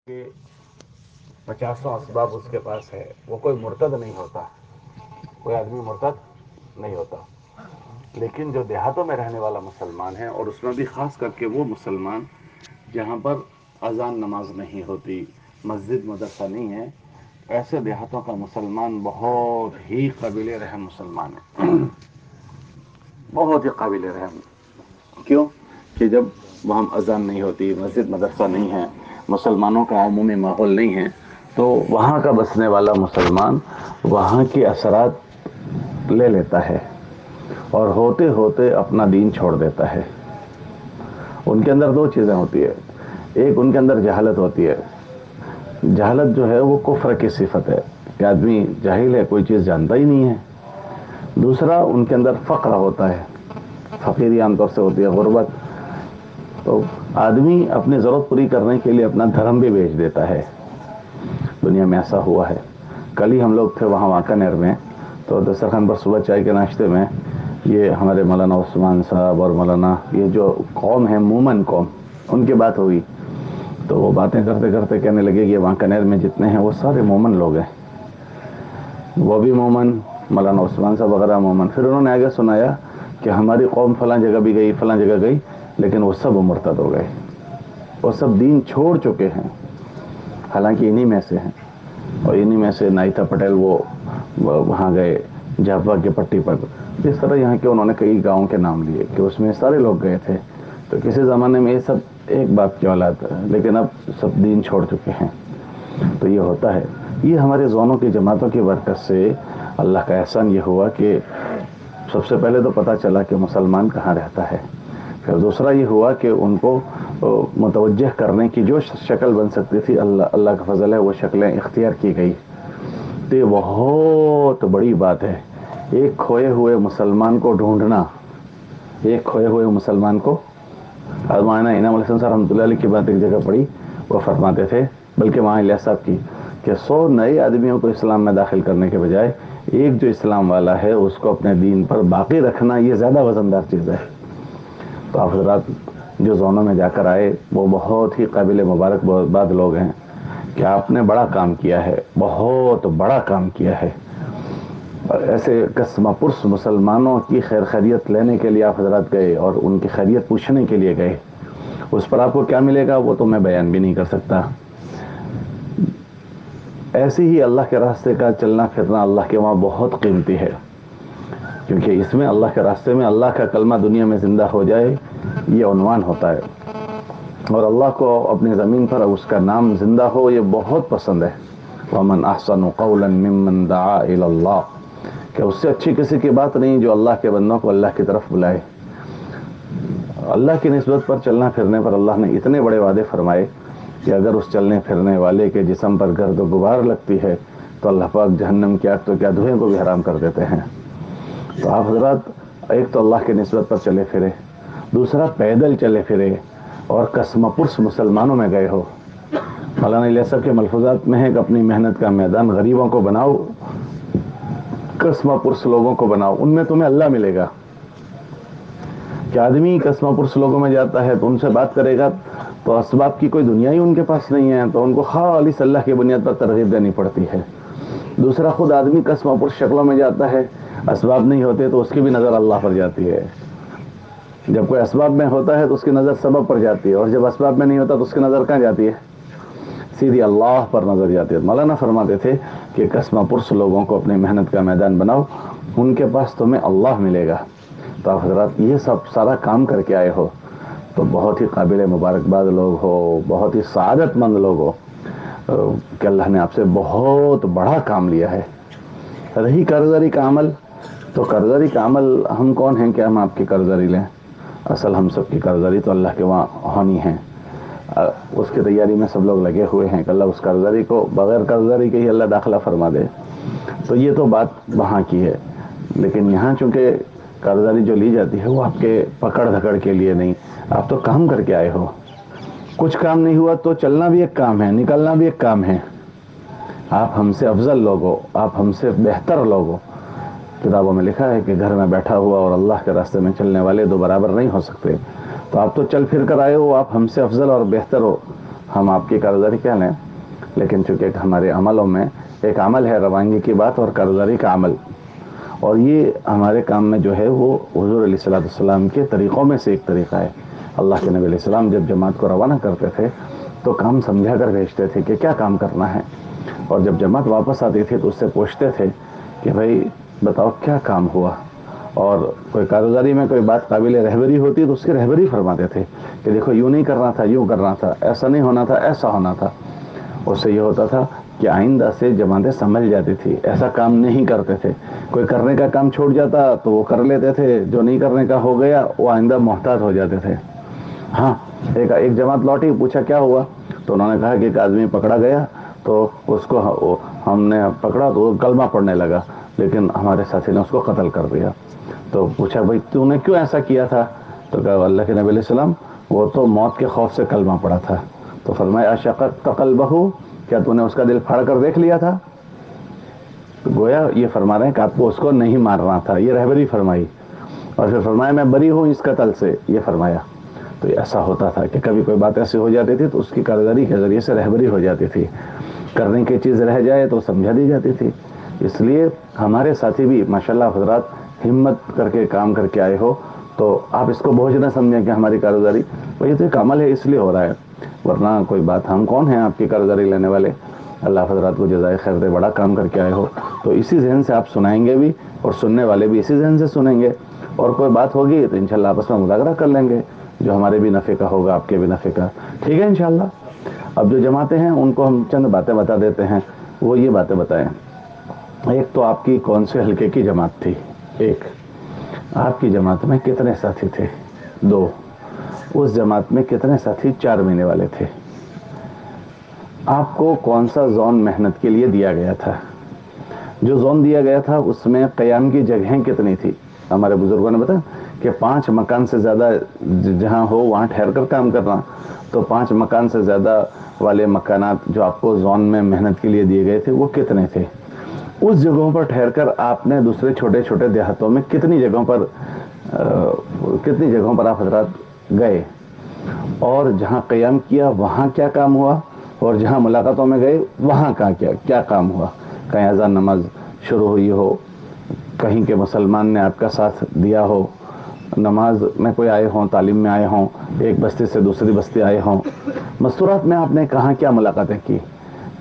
کہ پچاسوں اسباب اس کے پاس ہے، وہ کوئی مرتد نہیں ہوتا، کوئی آدمی مرتد نہیں ہوتا. لیکن جو دیہاتوں میں رہنے والا مسلمان ہے، اور اس میں بھی خاص کر کے وہ مسلمان جہاں پر اذان نماز نہیں ہوتی، مسجد مدرسہ نہیں ہے، ایسے دیہاتوں کا مسلمان بہت ہی قابل رحم مسلمان ہے. بہت ہی قابل رحم. کیوں کہ جب وہاں اذان نہیں ہوتی، مسجد مدرسہ نہیں ہے، مسلمانوں کا عمومی ماحول نہیں ہے، تو وہاں کا بسنے والا مسلمان وہاں کے اثرات لے لیتا ہے اور ہوتے ہوتے اپنا دین چھوڑ دیتا ہے. ان کے اندر دو چیزیں ہوتی ہے. ایک ان کے اندر جہالت ہوتی ہے. جہالت جو ہے وہ کفر کی صفت ہے کہ آدمی جاہل ہے، کوئی چیز جانتا ہی نہیں ہے. دوسرا ان کے اندر فقر ہوتا ہے، فقیری عام طور سے ہوتی ہے، غربت. تو آدمی اپنی ضرورت پوری کرنے کے لیے اپنا دھرم بھی بیچ دیتا ہے. دنیا میں ایسا ہوا ہے. کل ہی ہم لوگ تھے وہاں واکانیر میں، تو دسترخوان پر صبح چائے کے ناشتے میں یہ ہمارے مولانا عثمان صاحب اور مولانا یہ جو قوم ہے، مومن قوم، ان کی بات ہوئی. تو وہ باتیں کرتے کرتے کہنے لگے کہ واکانیر میں جتنے ہیں وہ سارے مومن لوگ ہیں. وہ بھی مومن، مولانا عثمان صاحب وغیرہ مومن. پھر انہوں نے آگے سنایا کہ ہماری قوم فلاں جگہ بھی گئی، فلاں جگہ گئی، لیکن وہ سب مرتد ہو گئے، وہ سب دین چھوڑ چکے ہیں. حالانکہ انہی میں سے ہیں، اور انہی میں سے نائتا پٹیل وہ وہاں گئے جھاپا کی پٹی پر. اس طرح یہاں کے انہوں نے کئی گاؤں کے نام لیے کہ اس میں سارے لوگ گئے تھے. تو کسی زمانے میں یہ سب ایک باپ کی اولاد ہے، لیکن اب سب دین چھوڑ چکے ہیں. تو یہ ہوتا ہے. یہ ہمارے زونوں کی جماعتوں کی برکت سے اللہ کا احسان یہ ہوا کہ سب سے پہلے تو پتہ چلا کہ مسلمان کہاں رہتا ہے. پھر دوسرا یہ ہوا کہ ان کو متوجہ کرنے کی جو شکل بن سکتی تھی، اللہ کا فضل ہے وہ شکلیں اختیار کی گئی. تو یہ بہت بڑی بات ہے. ایک کھوئے ہوئے مسلمان کو ڈھونڈنا، ایک کھوئے ہوئے مسلمان کو. مولانا انعام علیہ السلام رحمۃ اللہ علیہ کی بات ایک جگہ پڑھی، وہ فرماتے تھے، بلکہ وہاں الیاس صاحب کی، کہ 100 نئے آدمیوں کو اسلام میں داخل کرنے کے بجائے ایک جو اسلام والا ہے اس کو اپنے دین پر باقی رکھنا، یہ زیادہ وزندار چیز ہے. تو آپ حضرات جو زونوں میں جا کر آئے وہ بہت ہی قابل مبارکباد لوگ ہیں کہ آپ نے بڑا کام کیا ہے، بہت بڑا کام کیا ہے. ایسے قسم پرس مسلمانوں کی خیر خیریت لینے کے لیے آپ حضرات گئے اور ان کی خیریت پوچھنے کے لیے گئے. اس پر آپ کو کیا ملے گا وہ تو میں بیان بھی نہیں کر سکتا. ایسے ہی اللہ کے راستے کا چلنا پھرنا اللہ کے وہاں بہت قیمتی ہے، کیونکہ اس میں اللہ کے راستے میں اللہ کا کلمہ دنیا میں زندہ ہو جائے، یہ عنوان ہوتا ہے. اور اللہ کو اپنی زمین پر اس کا نام زندہ ہو، یہ بہت پسند ہے. وَمَنْ أَحْسَنُ قَوْلًا مِّمَّنْ دَعَا إِلَى اللَّهِ، کہ اس سے اچھی کسی کی بات نہیں جو اللہ کے بندوں کو اللہ کی طرف بلائے. اللہ کی نسبت پر چلنا پھرنے پر اللہ نے اتنے بڑے وعدے فرمائے کہ اگر اس چلنے پھرنے والے کے جسم پر گرد و غبار لگتی ہے تو اللہ پاک جہنم کی آگ تو کیا دھوئیں کو بھی حرام کر دیتے ہیں. تو آپ حضرات ایک تو اللہ کی نسبت پر چلے پھرے، دوسرا پیدل چلے پھرے، اور قسم پرس مسلمانوں میں گئے ہو. مولانا الیاس صاحب کے ملفوظات میں ہے کہ اپنی محنت کا میدان غریبوں کو بناؤ، قسم پرس لوگوں کو بناؤ، ان میں تمہیں اللہ ملے گا. کہ آدمی قسم پرس لوگوں میں جاتا ہے تو ان سے بات کرے گا تو اسباب کی کوئی دنیا ہی ان کے پاس نہیں ہے، تو ان کو خالص اللہ کی بنیاد پر ترغیب دینی پڑتی ہے. دوسرا خود آدمی قسم پرس شکلوں میں جاتا ہے، اسباب نہیں ہوتے تو اس کی بھی نظر اللہ پر جاتی ہے. جب کوئی اسباب میں ہوتا ہے تو اس کی نظر سبب پر جاتی ہے، اور جب اسباب میں نہیں ہوتا تو اس کی نظر کہاں جاتی ہے؟ سیدھی اللہ پر نظر جاتی ہے. مولانا فرماتے تھے کہ قسم پرس لوگوں کو اپنی محنت کا میدان بناؤ، ان کے پاس تمہیں اللہ ملے گا. تو آپ حضرات یہ سب سارا کام کر کے آئے ہو تو بہت ہی قابل مبارکباد لوگ ہو، بہت ہی سعادت مند لوگ ہو کہ اللہ نے آپ سے بہت بڑا کام لیا ہے. رہی قرضداری کا عمل، تو قرضداری کا عمل ہم کون ہیں کہ ہم آپ کی قرضداری لیں؟ اصل ہم سب کی قرضداری تو اللہ کے وہاں ہونی ہے. اس کی تیاری میں سب لوگ لگے ہوئے ہیں کہ اللہ اس قرضداری کو بغیر قرضداری کے ہی اللہ داخلہ فرما دے. تو یہ تو بات وہاں کی ہے، لیکن یہاں چونکہ قرضداری جو لی جاتی ہے وہ آپ کے پکڑ دھکڑ کے لیے نہیں، آپ تو کام کر کے آئے ہو. کچھ کام نہیں ہوا تو چلنا بھی ایک کام ہے، نکلنا بھی ایک کام ہے. آپ ہم سے افضل لوگ ہو، آپ ہم سے بہتر لوگ ہو. کتابوں میں لکھا ہے کہ گھر میں بیٹھا ہوا اور اللہ کے راستے میں چلنے والے دو برابر نہیں ہو سکتے. تو آپ تو چل پھر کر آئے ہو، آپ ہم سے افضل اور بہتر ہو. ہم آپ کی قرضداری کیا لیں، لیکن چونکہ ہمارے عملوں میں ایک عمل ہے روانگی کی بات اور قرضداری کا عمل، اور یہ ہمارے کام میں جو ہے وہ حضور علیہ الصلوۃ والسلام کے طریقوں میں سے ایک طریقہ ہے۔ اللہ کے نبی علیہ السلام جب جماعت کو روانہ کرتے تھے تو کام سمجھا کر بھیجتے تھے کہ کیا کام کرنا ہے، اور جب جماعت واپس آتی تھی تو اس سے پوچھتے تھے کہ بھائی بتاؤ کیا کام ہوا، اور کوئی کارگزاری میں کوئی بات قابل رہبری ہوتی تو اس کی رہبری فرماتے تھے کہ دیکھو یوں نہیں کرنا تھا، یوں کرنا تھا، ایسا نہیں ہونا تھا، ایسا ہونا تھا۔ اس سے یہ ہوتا تھا کہ آئندہ سے جماعتیں سنبھل جاتی تھی، ایسا کام نہیں کرتے تھے۔ کوئی کرنے کا کام چھوٹ جاتا تو وہ کر لیتے تھے، جو نہیں کرنے کا ہو گیا وہ آئندہ محتاط ہو جاتے تھے۔ ہاں، ایک جماعت لوٹی، پوچھا کیا ہوا، تو انہوں نے کہا کہ ایک آدمی پکڑا گیا تو اس کو ہم نے پکڑا تو وہ کلمہ پڑھنے لگا، لیکن ہمارے ساتھی نے اس کو قتل کر دیا۔ تو پوچھا بھائی تو نے کیوں ایسا کیا تھا، تو کہا اللہ کے نبی علیہ السلام وہ تو موت کے خوف سے کلمہ پڑا تھا۔ تو فرمایا اشققت قلبہ، کیا تو نے اس کا دل پھاڑ کر دیکھ لیا تھا؟ تو گویا یہ فرما رہے ہیں کہ آپ کو اس کو نہیں مارنا تھا، یہ رہبری فرمائی، اور پھر فرمایا میں بری ہوں اس قتل سے، یہ فرمایا۔ تو ایسا ہوتا تھا کہ کبھی کوئی بات ایسی ہو جاتی تھی تو اس کی کارگزاری کے ذریعے سے رہبری ہو جاتی تھی، کرنے کی چیز رہ جائے تو سمجھا دی جاتی تھی۔ اس لیے ہمارے ساتھی بھی ماشاءاللہ حضرات ہمت کر کے کام کر کے آئے ہو تو آپ اس کو بوجھ نہ سمجھیں کہ ہماری کارگزاری، وہ یہ تو ایک عمل ہے اس لیے ہو رہا ہے، ورنہ کوئی بات ہم کون ہیں آپ کی کارگزاری لینے والے۔ اللہ حضرات کو جزائے خیر دے، بڑا کام کر کے آئے ہو، تو اسی ذہن سے آپ سنائیں گے بھی اور سننے والے بھی اسی ذہن سے سنیں گے، اور کوئی بات ہوگی تو انشاءاللہ آپس میں مذاکرہ کر لیں گے، جو ہمارے بھی نفع کا ہوگا آپ کے بھی نفع کا، ٹھیک ہے انشاءاللہ۔ اب جو جماعتیں ہیں ان کو ہم چند باتیں بتا دیتے ہیں، وہ یہ باتیں بتائیں۔ ایک تو آپ کی کون سے حلقے کی جماعت تھی؟ ایک، آپ کی جماعت میں کتنے ساتھی تھے؟ دو، اس جماعت میں کتنے ساتھی 4 مہینے والے تھے؟ آپ کو کون سا زون محنت کے لیے دیا گیا تھا؟ جو زون دیا گیا تھا اس میں قیام کی جگہیں کتنی تھی؟ ہمارے بزرگوں نے بتایا کہ 5 مکان سے زیادہ جہاں ہو وہاں ٹھہر کر کام کرنا، تو 5 مکان سے زیادہ والے مکانات جو آپ کو زون میں محنت کے لیے دیے گئے تھے وہ کتنے تھے؟ اس جگہوں پر ٹھہر کر آپ نے دوسرے چھوٹے چھوٹے دیہاتوں میں کتنی جگہوں پر آپ حضرات گئے، اور جہاں قیام کیا وہاں کیا کام ہوا، اور جہاں ملاقاتوں میں گئے وہاں کیا کام ہوا؟ کہیں اذان نماز شروع ہوئی ہو، کہیں کے مسلمان نے آپ کا ساتھ دیا ہو، نماز میں کوئی آئے ہوں، تعلیم میں آئے ہوں، ایک بستی سے دوسری بستی آئے ہوں، مستورات میں آپ نے کہاں کیا ملاقاتیں کی،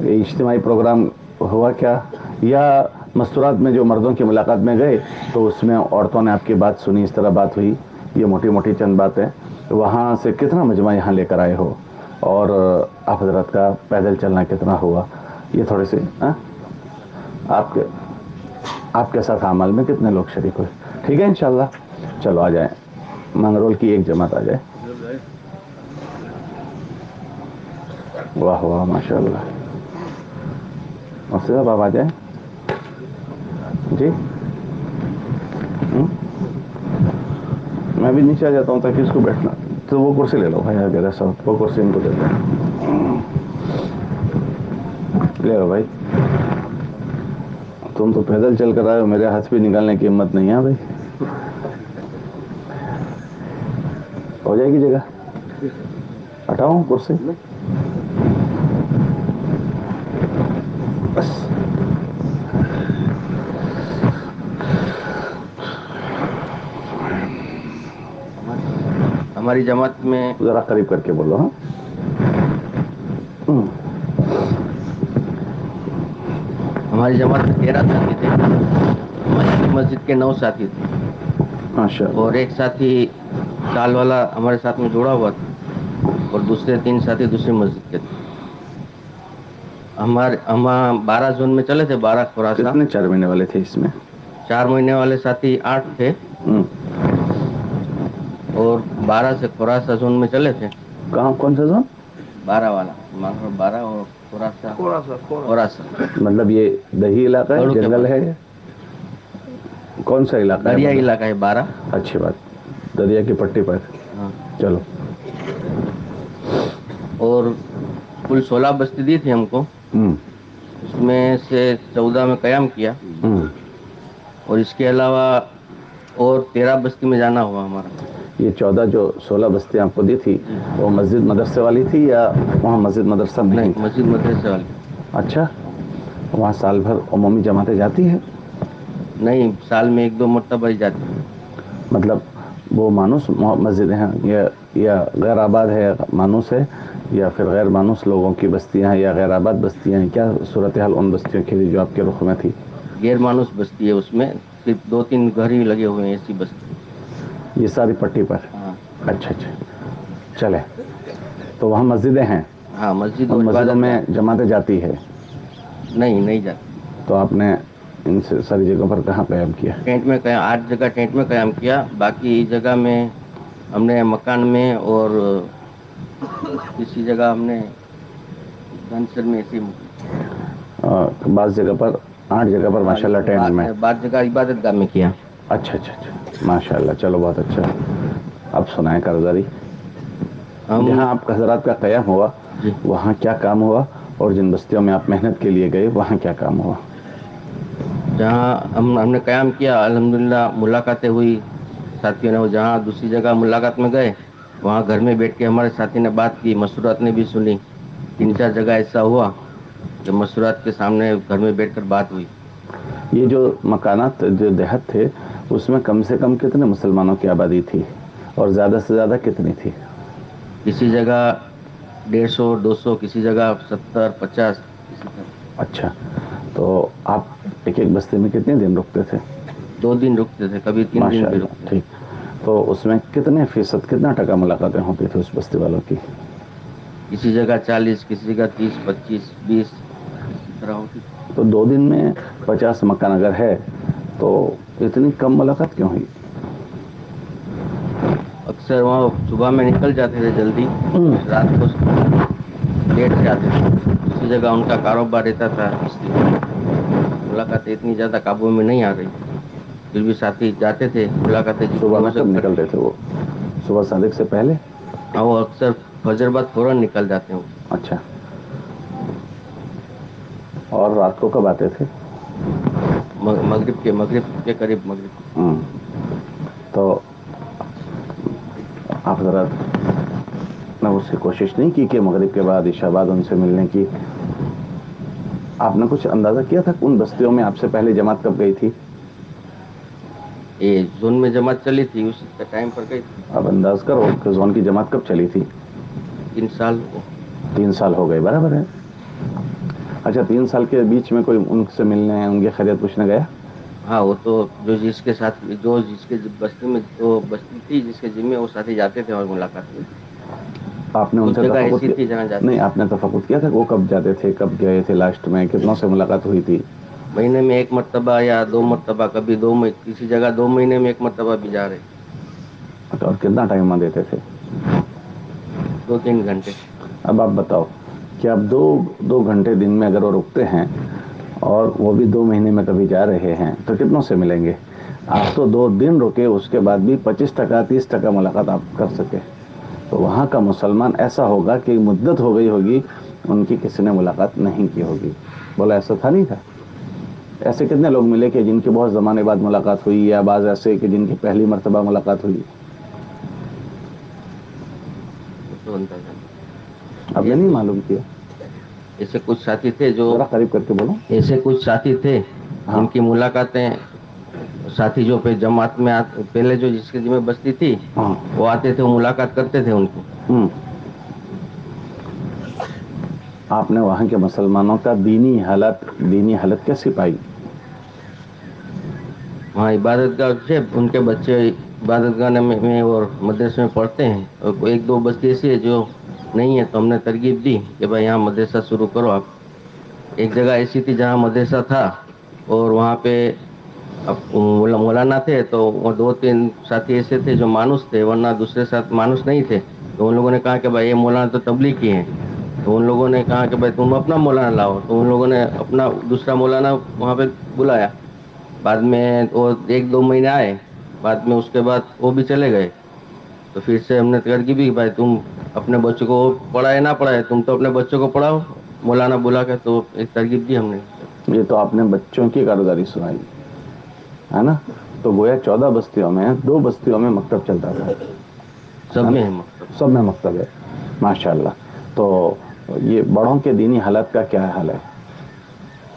اجتماعی پروگرام ہوا کیا، یا مستورات میں جو مردوں کی ملاقات میں گئے تو اس میں عورتوں نے آپ کی بات سنی، اس طرح بات ہوئی، یہ موٹی موٹی چند باتیں، وہاں سے کتنا مجمع یہاں لے کر آئے ہو، اور آپ حضرت کا پیدل چلنا کتنا ہوا، یہ تھوڑے سے آپ کے ساتھ عمل میں کتنے لوگ شریک ہوئے، ٹھیک ہے انشاءاللہ۔ چلو آ جائیں، منگرول کی ایک جماعت آ جائے، واہ واہ ماشاءاللہ، اور صاحب آپ آ جائیں جی۔ میں بھی نیچے آ جاتا ہوں تاکہ اس کو بیٹھنا، تو وہ کرسی لے لو بھائی، آگے صاحب وہ کرسی ان کو دے دو، لے لو بھائی، تم تو پیدل چل کر آئے ہو، میرے ہاتھ بھی نکالنے کی ہمت نہیں ہے بھائی، ہو جائے گی جگہ، ہٹاؤں کرسی بس۔ ہماری جماعت میں ذرا قریب کر کے بولو، ہاں، ہماری جماعت میں 13 ساتھی تھے، مسجد کے 9 ساتھی تھے، ماشاء اور اللہ، ایک ساتھی سال والا ہمارے ساتھ میں جڑا ہوا تھا، اور دوسرے 3 ساتھی دوسری مسجد کے تھے۔ ہم 12 زون میں چلے تھے، 12 خوراسہ، کتنے 4 مہینے والے تھے اس میں؟ 4 مہینے والے ساتھی 8 تھے، اور 12 سے خوراسہ زون میں چلے تھے۔ کہاں کون سا زون؟ 12 والا مانگرو 12 اور خوراسہ مطلب یہ دیہی علاقہ ہے، گڑوں کے جنگل پاس ہے، کون سا علاقہ ہے دریائی علاقہ ہے مطلب؟ 12۔ اچھی بات، دریا کی پٹی پر، ہاں، چلو، اور کل 16 بستی دی تھی ہم کو، اس میں سے 14 میں قیام کیا، اور اس کے علاوہ اور 13 بستی میں جانا ہوا ہمارا۔ یہ 14 جو 16 بستیاں آپ کو دی تھی جی وہ مسجد مدرسے والی تھی یا وہاں مسجد مدرسہ نہیں تھا؟ مسجد مدرسے والی. اچھا، وہاں سال بھر عمومی جماعتیں جاتی ہیں؟ نہیں، سال میں 1-2 مرتبہ ہی جاتی. مطلب وہ مانوس مسجد ہیں یا غیر آباد ہے مانوس ہے یا پھر غیر مانوس لوگوں کی بستیاں ہیں یا غیر آباد بستیاں ہیں؟ کیا صورتحال ان بستیوں کی جو آپ کے رخ میں تھی؟ غیر مانوس بستی ہے، اس میں صرف 2-3 گھر ہی لگے ہوئے ہیں، ایسی بستی. یہ ساری پٹی پر؟ ہاں اچھا اچھا، چلے. تو وہاں مسجدیں ہیں، ہاں، مسجد ان اور مسجدوں عبادت میں گاہ. جماعتیں جاتی ہے؟ نہیں جاتی. تو آپ نے ان سے ساری جگہوں پر کہاں قیام کیا؟ ٹینٹ میں 8 جگہ ٹینٹ میں قیام کیا. باقی جگہ میں ہم نے مکان میں اور کسی جگہ ہم نے گنسر میں ایسے بعض جگہ پر 8 جگہ پر ماشاء اللہ ٹینٹ میں. بعض جگہ عبادت گاہ میں کیا. اچھا اچھا اچھا، ماشاء اللہ، چلو بہت اچھا. اب سنائیں کارگزاری. ہم جہاں آپ حضرات کا قیام ہوا جی وہاں کیا کام ہوا، اور جن بستیوں میں آپ محنت کے لیے گئے وہاں کیا کام ہوا؟ جہاں ہم نے قیام کیا، الحمدللہ ملاقاتیں ہوئی ساتھیوں نے. جہاں دوسری جگہ ملاقات میں گئے وہاں گھر میں بیٹھ کے ہمارے ساتھی نے بات کی، مشورات نے بھی سنی. 3-4 جگہ ایسا ہوا کہ مشورات کے سامنے گھر میں بیٹھ کر بات ہوئی. یہ جو مکانات جو دیہات تھے اس میں کم سے کم کتنے مسلمانوں کی آبادی تھی اور زیادہ سے زیادہ کتنی تھی؟ کسی جگہ 150-200، کسی جگہ 70-50 اسی طرح. اچھا، تو آپ ایک ایک بستی میں کتنے دن رکتے تھے؟ 2 دن رکتے تھے، کبھی 3 دن ماشاء بھی اللہ، رکتے تھے. ٹھیک. تو اس میں کتنے فیصد، کتنا ٹکا ملاقاتیں ہوتی تھیں اس بستی والوں کی؟ کسی جگہ 40، کسی جگہ 30، 25، 20 اسی طرح ہوتی تھی. تو 2 دن میں 50 مکان اگر ہے تو اتنی کم ملاقات کیوں ہوئی؟ اکثر وہاں صبح میں نکل جاتے تھے جلدی، رات کو لیٹ سے آتے تھے. دوسری جگہ ان کا کاروبار رہتا تھا، اس لیے ملاقاتیں اتنی زیادہ قابو میں نہیں آ رہی تھی. پھر بھی ساتھی جاتے تھے، ملاقاتیں جتنی صبح ہو میں کب سکتی. نکلتے تھے وہ؟ صبح صادق سے پہلے؟ ہاں، وہ اکثر فجر بعد فوراً نکل جاتے ہیں. اچھا، اور رات کو کب آتے تھے؟ مغرب کے قریب، مغرب. ہوں، تو آپ حضرات نے اس کی کوشش نہیں کی کہ مغرب کے بعد عشاء بعد ان سے ملنے کی؟ آپ نے کچھ اندازہ کیا تھا کہ ان بستیوں میں آپ سے پہلے جماعت کب گئی تھی؟ یہ زون میں جماعت چلی تھی، اسی ٹائم پر گئی تھی. اب انداز کرو کہ زون کی جماعت کب چلی تھی؟ 3 سال ہو گئے. 3 سال ہو گئے، برابر ہے. اچھا، 3 سال کے بیچ میں کوئی ان سے ملنے، ان کی خیریت پوچھنے گیا؟ ہاں، وہ تو جس کے ساتھ جس کے بستی میں وہ بستی تھی، جس کے ذمہ وہ ساتھی جاتے تھے اور ملاقات ہوئی تھی. آپ نے ان کچھ سے جگہ تفقد ایسی کیا؟ تھی جہاں جاتے نہیں، تھے. آپ نے تفقد کیا تھا کہ وہ کب جاتے تھے، کب گئے تھے، لاسٹ میں کتنوں سے ملاقات ہوئی تھی؟ مہینے میں 1 مرتبہ یا 2 مرتبہ، کبھی کسی جگہ 2 مہینے میں 1 مرتبہ بھی جا رہے. اور کتنا ٹائم وہاں دیتے تھے؟ 2-3 گھنٹے. اب آپ بتاؤ کہ اب دو گھنٹے دن میں اگر وہ رکتے ہیں اور وہ بھی 2 مہینے میں کبھی جا رہے ہیں تو کتنوں سے ملیں گے؟ آپ تو 2 دن رکے، اس کے بعد بھی 25%، 30% ملاقات آپ کر سکے. تو وہاں کا مسلمان ایسا ہوگا کہ مدت ہو گئی ہوگی ان کی کسی نے ملاقات نہیں کی ہوگی. بولا ایسا تھا نہیں تھا؟ ایسے کتنے لوگ ملے کہ جن کی بہت زمانے بعد ملاقات ہوئی، یا بعض ایسے کہ جن کی پہلی مرتبہ ملاقات ہوئی؟ وہ تو اندازہ نہیں. آپ نے نہیں معلوم کیا؟ ایسے کچھ ساتھی تھے جو ذرا قریب کر کے بولو. ایسے کچھ ساتھی تھے ہاں جن کی ملاقاتیں ساتھی جو پہ جماعت میں پہلے جو جس کے ذمہ بستی تھی ہاں. وہ آتے تھے، وہ ملاقات کرتے تھے ان کی. آپ نے وہاں کے مسلمانوں کا دینی حالت کیسی پائی؟ وہاں عبادت گاہ سے ان کے بچے عبادت گاہ میں اور مدرسے میں پڑھتے ہیں، اور 1-2 بستی ایسی ہے جو نہیں ہے، تو ہم نے ترغیب دی کہ بھائی یہاں مدرسہ شروع کرو آپ. ایک جگہ ایسی تھی جہاں مدرسہ تھا اور وہاں پہ اب مولانا تھے، تو وہ 2-3 ساتھی ایسے تھے جو مانوس تھے، ورنہ دوسرے ساتھ مانوس نہیں تھے. تو ان لوگوں نے کہا کہ بھائی یہ مولانا تو تبلیغی ہیں. تو ان لوگوں نے کہا کہ بھائی تم اپنا مولانا لاؤ. تو ان لوگوں نے اپنا دوسرا مولانا وہاں پہ بلایا. بعد میں وہ 1-2 مہینے آئے، بعد میں اس کے بعد وہ بھی چلے گئے. تو پھر سے ہم نے ترغیب دی بھائی تم اپنے بچوں کو پڑھائے نہ پڑھائے، تم تو اپنے بچوں کو پڑھاؤ مولانا بلا کے. تو ایک ترغیب دی ہم نے. یہ تو آپ نے بچوں کی کارگزاری سنائی ہے نا. تو گویا 14 بستیوں میں 2 بستیوں میں مکتب چلتا تھا. سب میں ہے مکتب. سب میں مکتب ہے. ماشاء اللہ. تو یہ بڑوں کے دینی حالت کا کیا حال ہے؟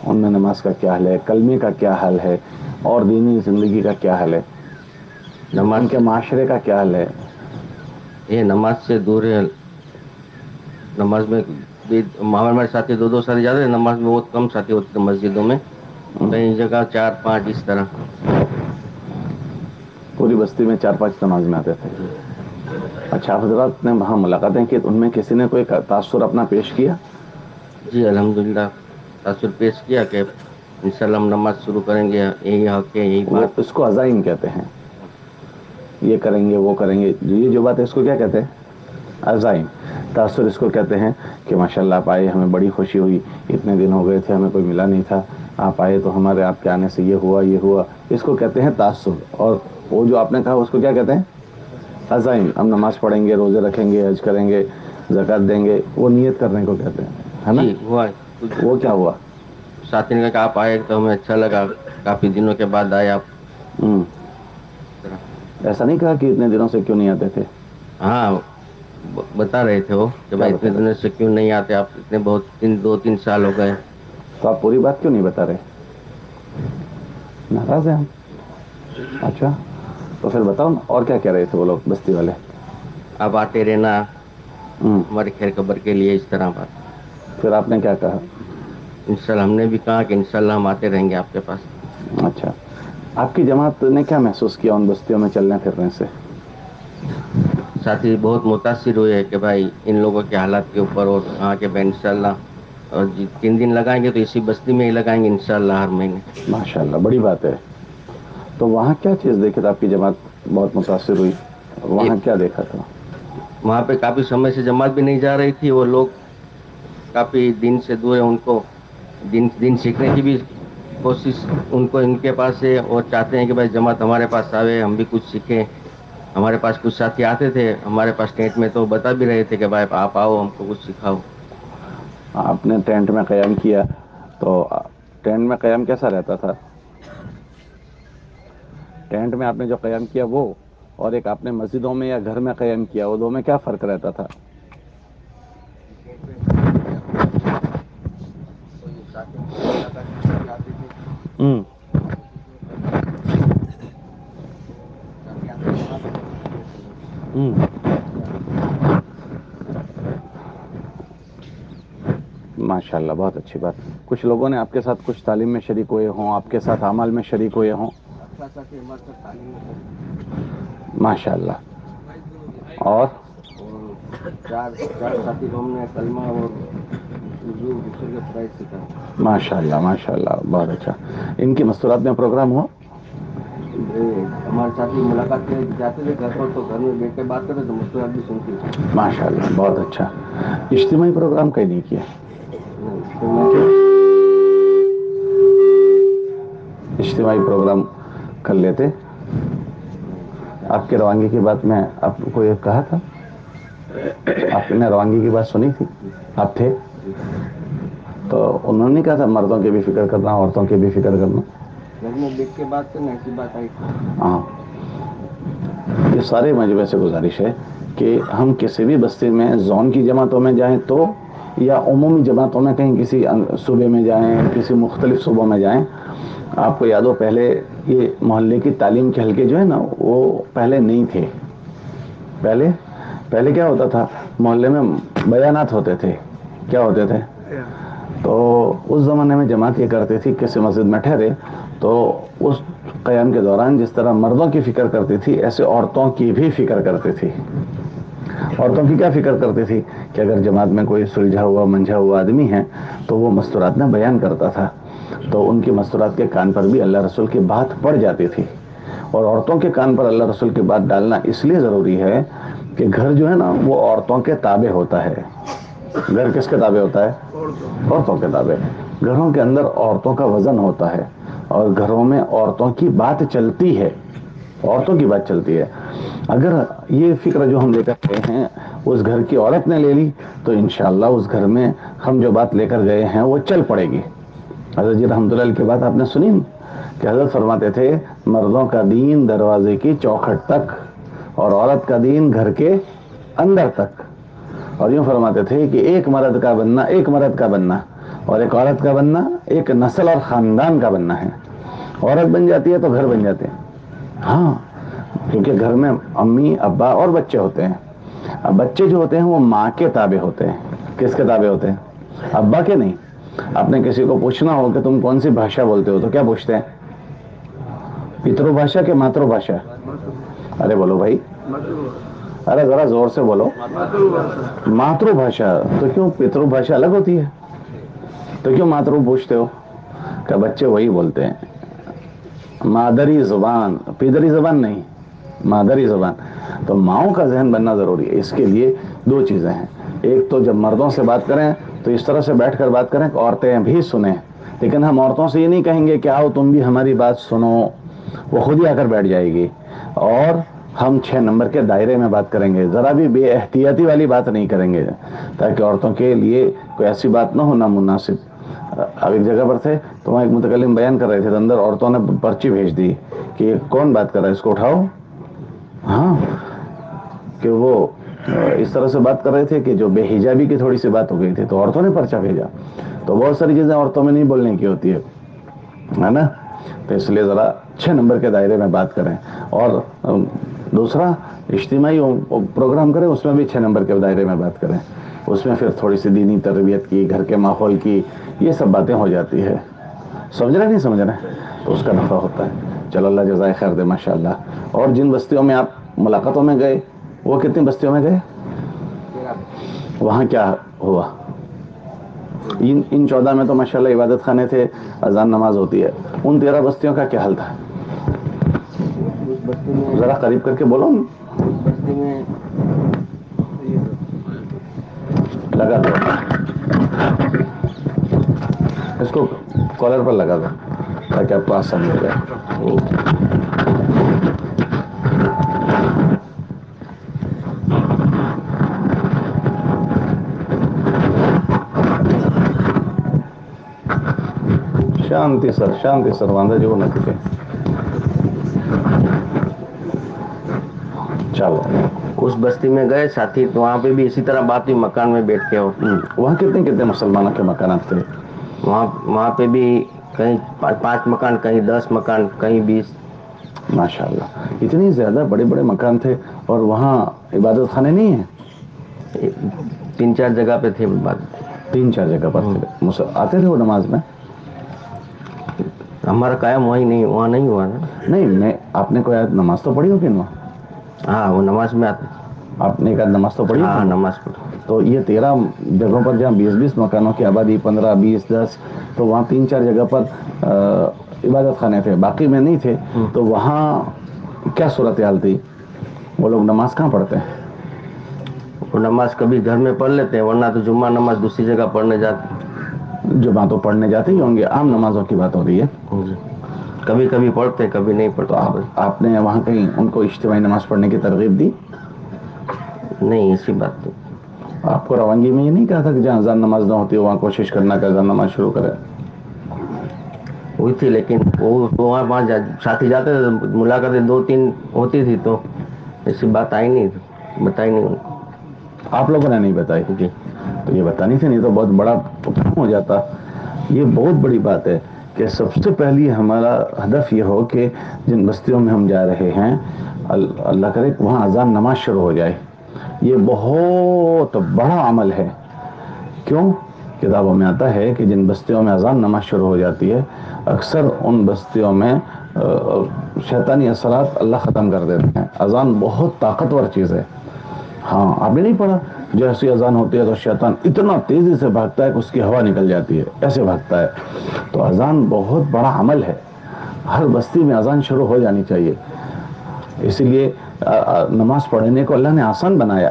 ان میں نماز کا کیا حال ہے؟ کلمے کا کیا حال ہے؟ اور دینی زندگی کا کیا حال ہے؟ نماز ان کے معاشرے کا کیا حال ہے؟ یہ نماز سے دور ہے. نماز میں ہمارے ساتھی 2 ساتھی جاتے ہیں، نماز میں بہت کم ساتھی ہوتے تھے مسجدوں میں. کئی جگہ 4-5 اس طرح. پوری بستی میں 4-5 نماز میں آتے تھے. جی اچھا، حضرات نے وہاں ملاقاتیں کی، ان میں کسی نے کوئی تاثر اپنا پیش کیا؟ جی الحمدللہ تاثر پیش کیا کہ انشاءاللہ ہم نماز شروع کریں گے، یہی حق ہے، یہی وہ بات. اس کو عزائم کہتے ہیں. یہ کریں گے، وہ کریں گے، یہ جو بات ہے اس کو کیا کہتے ہیں؟ عزائم. تاثر اس کو کہتے ہیں کہ ماشاءاللہ آپ آئے، ہمیں بڑی خوشی ہوئی، اتنے دن ہو گئے تھے ہمیں کوئی ملا نہیں تھا، آپ آئے تو ہمارے آپ کے آنے سے یہ ہوا یہ ہوا. اس کو کہتے ہیں تاثر. اور وہ جو آپ نے کہا اس کو کیا کہتے ہیں؟ عزائم. ہم نماز پڑھیں گے، روزے رکھیں گے، حج کریں گے، زکوٰۃ دیں گے، وہ نیت کرنے کو کہتے ہیں، ہے نا؟ جی ہوا کچھ وہ کیا ہوا؟ ساتھی نے کہا کہ آپ آئے تو ہمیں اچھا لگا، کافی دنوں کے بعد آئے آپ. ہوں. اس طرح. ایسا نہیں کہا کہ اتنے دنوں سے کیوں نہیں آتے تھے؟ ہاں بتا رہے تھے وہ کہ کیا بھائی بتا اتنے رہے دنوں تھے؟ سے کیوں نہیں آتے آپ، اتنے بہت 2-3 سال ہو گئے. تو آپ پوری بات کیوں نہیں بتا رہے؟ ناراض ہیں ہم. اچھا، تو پھر بتاؤ نا، اور کیا کہہ رہے تھے وہ لوگ بستی والے؟ آپ آتے رہنا ہوں. ہماری خیر خبر کے لیے، اس طرح بات. پھر آپ نے کیا کہا؟ انشاءاللہ ہم نے بھی کہا کہ انشاءاللہ ہم آتے رہیں گے آپ کے پاس. اچھا، آپ کی جماعت نے کیا محسوس کیا ان بستیوں میں چلنے پھرنے سے؟ ساتھی بہت متاثر ہوئے کہ بھائی ان لوگوں کے حالات کے اوپر، اور کہا کہ بھائی انشاءاللہ اور 3 دن لگائیں گے تو اسی بستی میں ہی لگائیں گے انشاءاللہ ہر مہینے. ماشاءاللہ، بڑی بات ہے. تو وہاں کیا چیز دیکھی تو آپ کی جماعت بہت متاثر ہوئی؟ وہاں ایک کیا دیکھا تھا؟ وہاں پہ کافی سمے سے جماعت بھی نہیں جا رہی تھی، وہ لوگ کافی دن سے دور ہے، ان کو دن سیکھنے کی بھی کوشش ان کو ان کے پاس ہے، اور چاہتے ہیں کہ بھائی جماعت ہمارے پاس آوے، ہم بھی کچھ سیکھیں. ہمارے پاس کچھ ساتھی آتے تھے ہمارے پاس ٹینٹ میں، تو بتا بھی رہے تھے کہ بھائی آپ آؤ، ہم کو کچھ سکھاؤ. آپ نے ٹینٹ میں قیام کیا، تو ٹینٹ میں قیام کیسا رہتا تھا؟ ٹینٹ میں آپ نے جو قیام کیا وہ، اور ایک آپ نے مسجدوں میں یا گھر میں قیام کیا، وہ دو میں کیا فرق رہتا تھا؟ کوئی ساتھی کوئی ملاقات کے لیے آتے تھے ہوں. مسجد میں قیام کرتے تھے، اور ساتھی آتے تھے وہاں بھی قیام کرتے تھے وہ. ہوں. ایسے آتے تھے. ماشاء اللہ، بہت اچھی بات. کچھ لوگوں نے آپ کے ساتھ کچھ تعلیم میں شریک ہوئے ہوں، آپ کے ساتھ اعمال میں شریک ہوئے ہوں؟ اچھا ساتھی ہمارے ساتھ تعلیم میں شریک ہوئے. ماشاء اللہ. اور اور چار ساتھی کو ہم نے کلمہ اور اردو دوسرے کے فرائض سکھائے. ماشاء اللہ ماشاء اللہ، بہت اچھا. ان کی مستورات میں پروگرام ہوا؟ ہمارے ساتھی ملاقات کے جاتے تھے گھر پر، تو گھر میں بیٹھ کے بات کرتے تو مستورات بھی سنتی تھی. ماشاء اللہ، بہت اچھا. اجتماعی پروگرام کہیں نہیں کیا؟ نہیں اجتماعی کیوں؟ اجتماعی پروگرام کر لیتے. نہیں. آپ کے روانگی کی بات میں آپ کو یہ کہا تھا؟ آپ نے روانگی کی بات سنی تھی؟ جی آپ تھے؟ جی. تو انہوں نے نہیں کہا تھا مردوں کی بھی فکر کرنا، عورتوں کی بھی فکر کرنا؟ گھر میں بیٹھ کے بات کرنا، ایسی بات آئی تھی. ہاں. یہ سارے مجمع سے گزارش ہے کہ ہم کسی بھی بستی میں زون کی جماعتوں میں جائیں تو، یا عمومی جماعتوں میں کہیں کسی صوبے میں جائیں، کسی مختلف صوبوں میں جائیں، آپ کو یاد ہو پہلے یہ محلے کی تعلیم کے حلقے جو ہے نا، وہ پہلے نہیں تھے. پہلے کیا ہوتا تھا؟ محلے میں بیانات ہوتے تھے. کیا ہوتے تھے؟ تو اس زمانے میں جماعت یہ کرتی تھی، کسی مسجد میں ٹھہرے تو اس قیام کے دوران جس طرح مردوں کی فکر کرتی تھی، ایسے عورتوں کی بھی فکر کرتی تھی. عورتوں کی کیا فکر کرتی تھی کہ اگر جماعت میں کوئی سلجھا ہوا منجھا ہوا آدمی ہے تو وہ مستورات میں بیان کرتا تھا، تو ان کی مستورات کے کان پر بھی اللہ رسول کی بات پڑ جاتی تھی. اور عورتوں کے کان پر اللہ رسول کی بات ڈالنا اس لیے ضروری ہے کہ گھر جو ہے نا وہ عورتوں کے تابع ہوتا ہے. گھر کس کے تابع ہوتا ہے؟ عورتوں کے تابع. گھروں کے اندر عورتوں کا وزن ہوتا ہے، اور گھروں میں عورتوں کی بات چلتی ہے. عورتوں کی بات چلتی ہے. اگر یہ فکر جو ہم لے کر گئے ہیں اس گھر کی عورت نے لے لی تو انشاءاللہ اس گھر میں ہم جو بات لے کر گئے ہیں وہ چل پڑے گی. حضرت جی رحمۃ اللہ علیہ کی بات آپ نے سنی کہ حضرت فرماتے تھے مردوں کا دین دروازے کی چوکھٹ تک، اور عورت کا دین گھر کے اندر تک. اور یوں فرماتے تھے کہ ایک مرد کا بننا اور ایک عورت کا بننا ایک نسل اور خاندان کا بننا ہے. عورت بن جاتی ہے تو گھر بن جاتے ہیں. ہاں، کیونکہ گھر میں امی ابا اور بچے ہوتے ہیں. اب بچے جو ہوتے ہیں وہ ماں کے تابع ہوتے ہیں. کس کے تابع ہوتے ہیں؟ ابا کے نہیں. آپ نے کسی کو پوچھنا ہو کہ تم کون سی بھاشا بولتے ہو تو کیا پوچھتے ہیں؟ پترو بھاشا کہ ماترو بھاشا؟ ارے بولو بھائی، ارے ذرا زور سے بولو. ماترو بھاشا. تو کیوں پترو بھاشا الگ ہوتی ہے؟ تو کیوں ماترو پوچھتے ہو؟ کہ بچے وہی بولتے ہیں. مادری زبان، پیدری زبان نہیں، مادری زبان. تو ماؤں کا ذہن بننا ضروری ہے. اس کے لیے دو چیزیں ہیں. ایک تو جب مردوں سے بات کریں تو اس طرح سے بیٹھ کر بات کریں کہ عورتیں بھی سنیں. لیکن ہم عورتوں سے یہ نہیں کہیں گے کہ آؤ تم بھی ہماری بات سنو. وہ خود ہی آ کر بیٹھ جائے گی. اور ہم 6 نمبر کے دائرے میں بات کریں گے. ذرا بھی بے احتیاطی والی بات نہیں کریں گے تاکہ عورتوں کے لیے کوئی ایسی بات نہ ہو نامناسب. اب ایک جگہ پر تھے تو وہاں ایک متکلم بیان کر رہے تھے تو اندر عورتوں نے پرچی بھیج دی کہ کون بات کر رہا ہے، اس کو اٹھاؤ. ہاں، کہ وہ اس طرح سے بات کر رہے تھے کہ جو بے حجابی کی تھوڑی سی بات ہو گئی تھی تو عورتوں نے پرچہ بھیجا. تو بہت ساری چیزیں عورتوں میں نہیں بولنے کی ہوتی ہے نا. تو اس لیے ذرا 6 نمبر کے دائرے میں بات کریں. اور دوسرا اجتماعی پروگرام کریں، اس میں بھی 6 نمبر کے دائرے میں بات کریں. اس میں پھر تھوڑی سی دینی تربیت کی، گھر کے ماحول کی، یہ سب باتیں ہو جاتی ہے. سمجھ رہے نہیں سمجھ رہے؟ تو اس کا نفع ہوتا ہے. چلو اللہ جزائے خیر دے ماشاء اللہ. اور جن بستیوں میں آپ ملاقاتوں میں گئے وہ کتنی بستیوں میں گئے؟ وہاں کیا ہوا؟ ان 14 میں تو ماشاءاللہ عبادت خانے تھے، اذان نماز ہوتی ہے. ان 13 بستیوں کا کیا حال تھا؟ اس بستی میں ذرا قریب کر کے بولو. اس بستی میں لگا دو اس کو، کالر پر لگا دو تاکہ آپ کو آسانی ہو جائے. شانتی سر واندہ جو نہ کتے. چلو. اس بستی میں گئے ساتھی تو وہاں پہ بھی اسی طرح بات ہوئی مکان میں بیٹھ کے. وہاں کتنے مسلمانوں کے مکانات تھے؟ وہاں پہ بھی کہیں 5 مکان، کہیں 10 مکان، کہیں 20. ماشاء اللہ، اتنی زیادہ بڑے بڑے مکان تھے. اور وہاں عبادت خانے نہیں ہیں؟ 3-4 جگہ پہ تھے بات. 3-4 جگہ پر تھے. آتے تھے وہ نماز میں؟ ہمارا قیام وہاں نہیں ہوا نا. نہیں، آپ نے کوئی نماز تو پڑھی ہوگی وہاں؟ ہاں، وہ نماز میں آتے. آپ نے ایک نماز تو پڑھی ہاں، ہوگی. نماز پڑھی. تو یہ 13 جگہوں پر جہاں 20-20 مکانوں کی آبادی، 15، 20، 10، تو وہاں 3-4 جگہ پر عبادت خانے تھے، باقی میں نہیں تھے. تو وہاں کیا صورتحال تھی؟ وہ لوگ نماز کہاں پڑھتے ہیں؟ وہ نماز کبھی گھر میں پڑھ لیتے ہیں، ورنہ تو جمعہ نماز دوسری جگہ پڑھنے جاتے. جمعہ تو پڑھنے جاتے ہی ہوں گے، عام نمازوں کی بات ہو رہی ہے. کبھی کبھی پڑھتے، کبھی نہیں تو پڑھتے. آپ نے وہاں کہیں ان کو اجتماعی نماز پڑھنے کی ترغیب دی؟ نہیں، ایسی بات نہیں. آپ کو روانگی میں یہ نہیں کہا تھا کہ جہاں اذان نماز نہ ہوتی ہے وہاں کوشش کرنا کہ اذان نماز شروع کرے؟ ہوئی تھی، لیکن وہ وہاں ساتھی جاتے تھے، ملاقاتیں 2-3 ہوتی تھی تو ایسی بات آئی نہیں، بتائی نہیں. آپ لوگوں نے نہیں بتائی؟ جی. تو یہ بتانی تھی، نہیں تو بہت بڑا ہو جاتا. یہ بہت بڑی بات ہے کہ سب سے پہلی ہمارا ہدف یہ ہو کہ جن بستیوں میں ہم جا رہے ہیں اللہ کرے وہاں اذان نماز شروع ہو جائے. یہ بہت بڑا عمل ہے. کیوں؟ کتابوں میں آتا ہے کہ جن بستیوں میں اذان نماز شروع ہو جاتی ہے اکثر ان بستیوں میں شیطانی اثرات اللہ ختم کر دیتے ہیں. اذان بہت طاقتور چیز ہے. ہاں، آپ نے نہیں پڑھا جیسی اذان ہوتی ہے تو شیطان اتنا تیزی سے بھاگتا ہے کہ اس کی ہوا نکل جاتی ہے، ایسے بھاگتا ہے. تو اذان بہت بڑا عمل ہے. ہر بستی میں اذان شروع ہو جانی چاہیے. اسی لیے نماز پڑھنے کو اللہ نے آسان بنایا.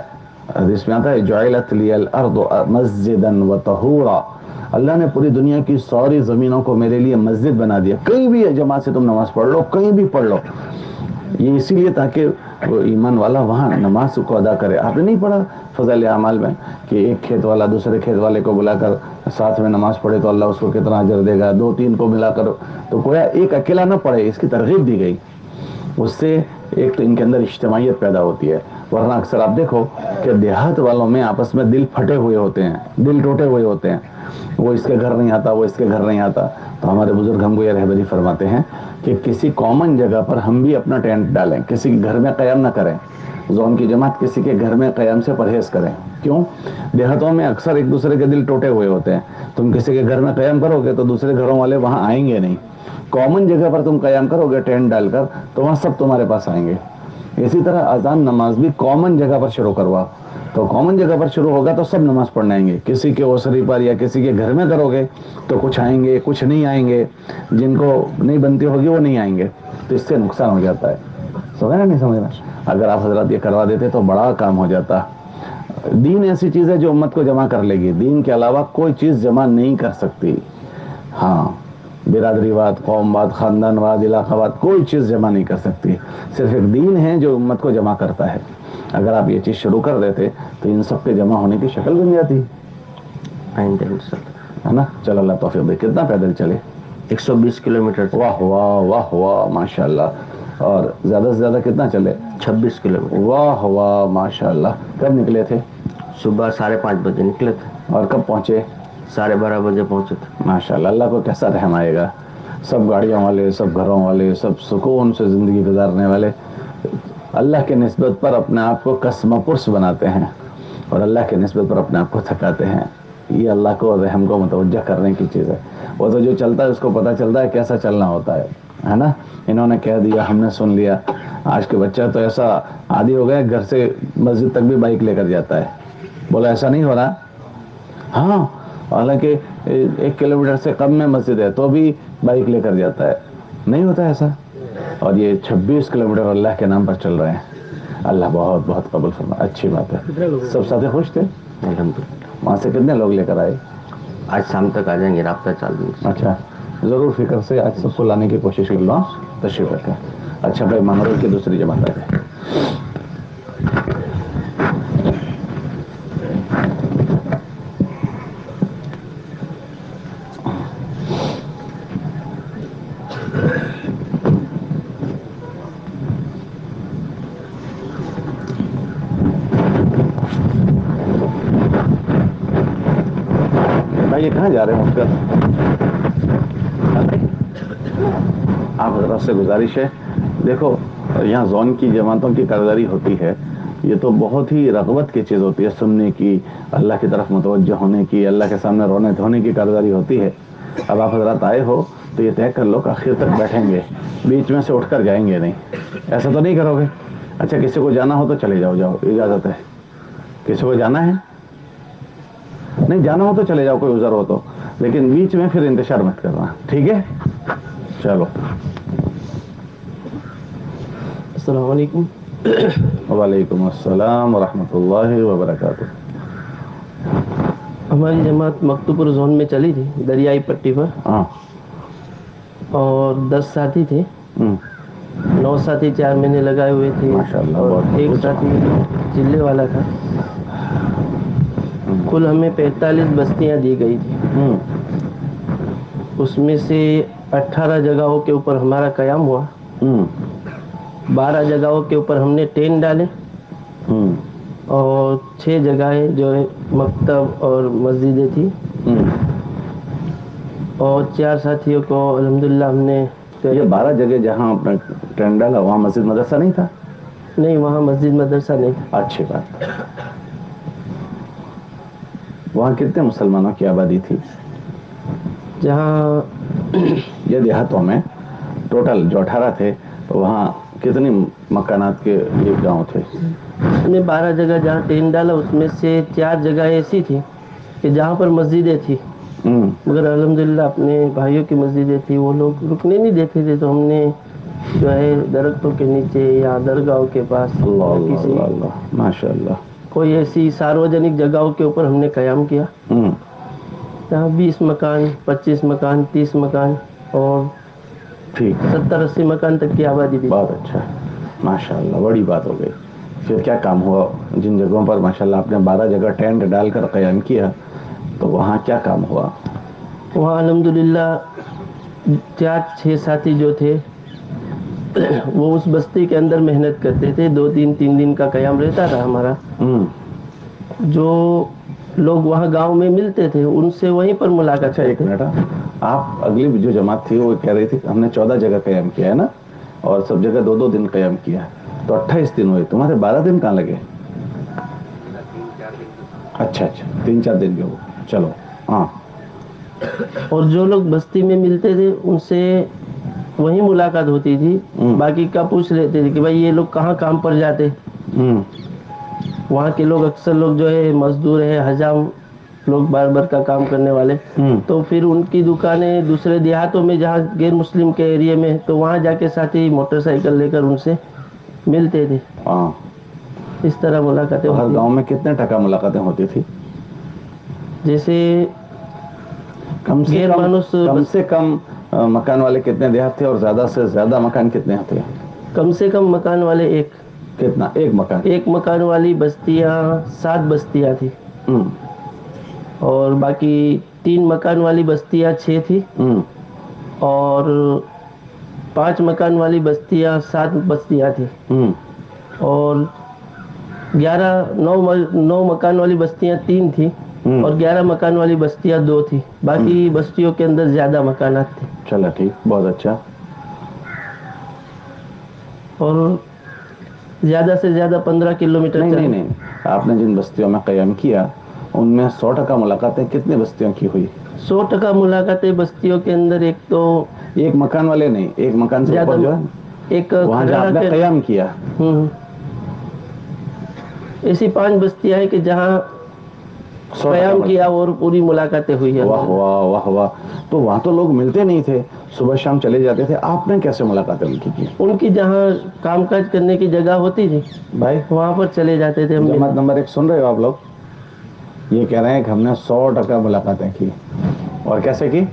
حدیث میں آتا ہے جعلت لی الارض مسجدا وطہورا. اللہ نے پوری دنیا کی ساری زمینوں کو میرے لیے مسجد بنا دیا. کہیں بھی جماعت سے تم نماز پڑھ لو، کہیں بھی پڑھ لو. یہ اسی لیے تاکہ وہ ایمان والا وہاں نماز کو ادا کرے. آپ نے نہیں پڑھا فضائل اعمال میں کہ ایک کھیت والا دوسرے کھیت والے کو بلا کر ساتھ میں نماز پڑھے تو اللہ اس کو کتنا اجر دے گا؟ 2-3 کو ملا کر تو گویا ایک اکیلا نہ پڑھے، اس کی ترغیب دی گئی. اس سے ایک تو ان کے اندر اجتماعیت پیدا ہوتی ہے. ورنہ اکثر آپ دیکھو کہ دیہات والوں میں آپس میں دل پھٹے ہوئے ہوتے ہیں, دل ٹوٹے ہوئے ہوتے ہیں. وہ اس کے گھر نہیں آتا, وہ اس کے گھر نہیں آتا. تو ہمارے بزرگ ہم کو یہ رہبری فرماتے ہیں کہ کسی کامن جگہ پر ہم بھی اپنا ٹینٹ ڈالیں, کسی کے گھر میں قیام نہ کریں. زون کی جماعت کسی کے گھر میں قیام سے پرہیز کریں. کیوں؟ دیہاتوں میں اکثر ایک دوسرے کے دل ٹوٹے ہوئے ہوتے ہیں. تم کسی کے گھر میں قیام کرو گے تو دوسرے گھروں والے وہاں آئیں گے نہیں. کامن جگہ پر تم قیام کرو گے ٹینٹ ڈال کر, تو وہاں سب تمہارے پاس آئیں گے. اسی طرح اذان نماز بھی کامن جگہ پر شروع کرواؤ. تو کامن جگہ پر شروع ہوگا تو سب نماز پڑھنے آئیں گے. کسی کے اوسری پر یا کسی کے گھر میں کرو گے تو کچھ آئیں گے, کچھ نہیں آئیں گے. جن کو نہیں بنتی ہوگی وہ نہیں آئیں گے. تو اس سے نقصان ہو جاتا ہے. سمجھنا نہیں سمجھنا؟ اگر آپ حضرات یہ کروا دیتے تو بڑا کام ہو جاتا. دین ایسی چیز ہے جو امت کو جمع کر لے گی. دین کے علاوہ کوئی چیز جمع نہیں کر سکتی. ہاں, برادری واد, قوم واد, خاندان واد, علاقہ واد, کوئی چیز جمع نہیں کر سکتی. صرف ایک دین ہے جو امت کو جمع کرتا ہے. اگر آپ یہ چیز شروع کر دیتے تو ان سب کے جمع ہونے کی شکل بن جاتی آئندہ انشاءاللہ. ہے نا. چل اللہ توفیق دے. کتنا پیدل چلے؟ 120 کلومیٹر. واہ واہ واہ واہ, ماشاء اللہ. اور زیادہ سے زیادہ کتنا چلے؟ 26 کلومیٹر. واہ واہ, ماشاء اللہ. کب نکلے تھے؟ صبح 5:30 بجے نکلے تھے. اور کب پہنچے؟ 12:30 بجے پہنچے تھے. ماشاء اللہ. اللہ کو کیسا رحم آئے گا. سب گاڑیوں والے, سب گھروں والے, سب سکون سے زندگی گزارنے والے اللہ کے نسبت پر اپنے آپ کو کسمہ پرس بناتے ہیں, اور اللہ کے نسبت پر اپنے آپ کو تھکاتے ہیں. یہ اللہ کو رحم کو متوجہ کرنے کی چیز ہے. وہ تو جو چلتا ہے اس کو پتہ چلتا ہے کیسا چلنا ہوتا ہے نا. انہوں نے کہہ دیا, ہم نے سن لیا. آج کے بچہ تو ایسا عادی ہو گیا, گھر سے مسجد تک بھی بائک لے کر جاتا ہے. بولا ایسا نہیں ہو رہا؟ ہاں, حالانکہ 1 کلومیٹر سے کم میں مسجد ہے تو بھی بائک لے کر جاتا ہے. نہیں ہوتا ایسا. اور یہ 26 کلومیٹر اللہ کے نام پر چل رہے ہیں. اللہ بہت بہت قبول فرمائے. اچھی بات ہے. سب ساتھی خوش تھے؟ الحمدللہ. وہاں سے کتنے لوگ لے کر آئے؟ آج شام تک آ جائیں گے, رابطہ چالو ہے. اچھا, ضرور فکر سے آج سب کو لانے کی کوشش کر لو. تشریف رکھیں. اچھا بھائی, منگرول کی دوسری جماعت آ جائے. بھائی یہ کہاں جا رہے ہیں اٹھ کر؟ آپ حضرات سے گزارش ہے, دیکھو یہاں زون کی جماعتوں کی کارگزاری ہوتی ہے. یہ تو بہت ہی رغبت کی چیز ہوتی ہے, سننے کی, اللہ کی طرف متوجہ ہونے کی, اللہ کے سامنے رونے دھونے کی کارگزاری ہوتی ہے. اب آپ حضرات آئے ہو تو یہ طے کر لو کہ آخر تک بیٹھیں گے, بیچ میں سے اٹھ کر جائیں گے نہیں. ایسا تو نہیں کرو گے؟ اچھا, کسی کو جانا ہو تو چلے جاؤ, جاؤ, اجازت ہے. کسی کو جانا ہے؟ نہیں جانا ہو تو چلے جاؤ, کوئی عذر ہو تو, لیکن بیچ میں پھر انتشار مت کرنا, ٹھیک ہے؟ چلو. السلام علیکم. وعلیکم السلام ورحمۃ اللہ وبرکاتہ. ہماری جماعت مکتوپور زون میں چلی تھی, دریائی پٹی پر, ہاں. اور 10 ساتھی تھے. ہم. 9 ساتھی 4 مہینے لگائے ہوئے تھے, ماشاء اللہ, اور بہت بہت ایک اونچا. ساتھی ضلع والا تھا. کل ہمیں 45 بستیاں دی گئی تھی. ہم. اس میں سے 18 جگہوں کے اوپر ہمارا قیام ہوا. ہم. 12 جگہوں کے اوپر ہم نے ٹینٹ ڈالے, ہم. اور 6 جگہیں جو ہے مکتب اور مسجدیں تھی. ہم. اور 4 ساتھیوں کو الحمدللہ ہم نے. یہ 12 جگہ جہاں اپنا ٹینٹ ڈالا وہاں مسجد مدرسہ نہیں تھا؟ نہیں, وہاں مسجد مدرسہ نہیں تھا. اچھی بات. وہاں کتنے مسلمانوں کی آبادی تھی؟ جہاں یہ دیہاتوں میں ٹوٹل جو 18 تھے وہاں کتنی مکانات کے یہ گاؤں تھے؟ اس میں 12 جگہ جہاں ٹینٹ ڈالا اس میں سے 4 جگہ ایسی تھی کہ جہاں پر مسجدیں تھی, ہم. مگر الحمدللہ اپنے بھائیوں کی مسجدیں تھی, وہ لوگ رکنے نہیں دیتے تھے, تو ہم نے جو ہے درختوں کے نیچے یا درگاہوں کے پاس اللہ یا اللہ کسی اللہ اللہ, ماشاء اللہ. کوئی ایسی ساروجنک جگہوں کے اوپر ہم نے قیام کیا. ہم. جہاں 20 مکان, 25 مکان, 30 مکان اور ٹھیک ہے, 70-80 مکان تک کی آبادی بھی تھی. بہت اچھا, ماشاء اللہ, بڑی بات ہو گئی. پھر کیا کام ہوا جن جگہوں پر ماشاءاللہ آپ نے 12 جگہ ٹینٹ ڈال کر قیام کیا, تو وہاں کیا کام ہوا؟ وہاں الحمدللہ 4-6 ساتھی جو تھے وہ اس بستی کے اندر محنت کرتے تھے. 2 دن 3 دن کا قیام رہتا تھا ہمارا. جو لوگ وہاں گاؤں میں ملتے تھے ان سے وہیں پر ملاقات. اچھا ایک منٹ, آپ اگلی جو جماعت تھی وہ کہہ رہی تھی ہم نے 14 جگہ قیام کیا ہے نا, اور سب جگہ 2 دن قیام کیا, تو 28 دن ہوئے, تمہارے 12 دن کہاں لگے؟ 3-4 دن. اچھا 3-4 دن کے ہو, چلو ہاں. اور جو لوگ بستی میں ملتے تھے ان سے وہیں ملاقات ہوتی تھی. باقی کا پوچھ لیتے تھے کہ بھائی یہ لوگ کہاں کام پر جاتے. وہاں کے لوگ اکثر لوگ جو ہے مزدور ہے, حجام لوگ بار کا کام کرنے والے. تو پھر ان کی دکانیں دوسرے دیہاتوں میں جہاں غیر مسلم کے ایریے میں, تو وہاں جا کے ساتھی موٹر سائیکل لے کر ان سے ملتے تھے. ہاں. اس طرح ملاقاتیں ہر ہوتی. گاؤں میں کتنے ٹکا ملاقاتیں ہوتی تھی؟ جیسے کم سے غیر کم مانوس کم سے کم مکان والے کتنے دیہات تھے, اور زیادہ سے زیادہ مکان کتنے تھے؟ کم سے کم مکان والے ایک. کتنا ایک مکان؟ ایک مکان والی بستیاں 7 بستیاں تھی. اور باقی 3 مکان والی بستیاں 6 تھی. اور 5 مکان والی بستیاں 7 بستیاں تھی. اور 9 مکان والی بستیاں 3 تھی. اور 11 مکان والی بستیاں 2 تھی. باقی بستیوں کے اندر زیادہ مکانات تھے. چلو ٹھیک, بہت اچھا. اور زیادہ سے زیادہ 15 کلومیٹر نہیں, آپ نے جن بستیوں میں قیام کیا ان میں 100% ملاقاتیں کتنی بستیوں کی ہوئی؟ 100% ملاقاتیں بستیوں کے اندر. ایک تو ایک مکان والے نہیں, ایک مکان سے اوپر جو ہے ایک وہاں جہاں کھرڑا آپ نے کے قیام کیا. ایسی 5 بستیاں ہیں کہ جہاں 100% قیام کیا اور پوری ملاقاتیں ہوئی. واہ واہ واہ واہ. تو وہاں تو لوگ ملتے نہیں تھے, صبح شام چلے جاتے تھے, آپ نے کیسے ملاقاتیں ان کی؟ ان کی جہاں کام کاج کرنے کی جگہ ہوتی تھی بھائی وہاں پر چلے جاتے تھے ہم جماعت ملنے. نمبر 1 سن رہے ہو آپ لوگ؟ یہ کہہ رہے ہیں کہ ہم نے 100% ملاقاتیں کی. اور کیسے کی؟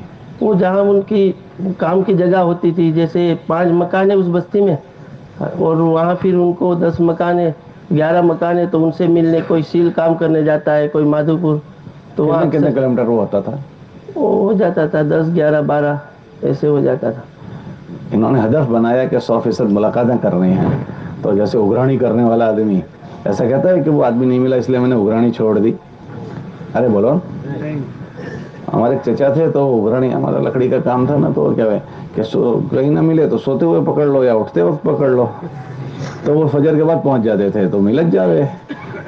وہ جہاں ان کی کام کی جگہ ہوتی تھی, جیسے 5 مکان ہے اس بستی میں, اور وہاں پھر ان کو 10 مکان ہے, 11 مکان ہے, تو ان سے ملنے کوئی سیل کام کرنے جاتا ہے, کوئی مادھو پور. تو وہاں کتنے اکثر کلو میٹر وہ ہوتا تھا؟ وہ ہو جاتا تھا 10 11 12 ایسے ہو جاتا تھا. انہوں نے ہدف بنایا کہ 100% ملاقاتیں کر رہی ہیں. تو جیسے اگرانی کرنے والا آدمی ایسا کہتا ہے کہ وہ آدمی نہیں ملا اس لیے میں نے اگرانی چھوڑ دی. ارے بولو. ہمارے چچا تھے تو اگرانی, ہمارا لکڑی کا کام تھا نا, تو کیا ہے کہ کہیں نہ ملے تو سوتے ہوئے پکڑ لو یا اٹھتے وقت پکڑ لو. تو وہ فجر کے بعد پہنچ جاتے تھے تو ملت جاوے.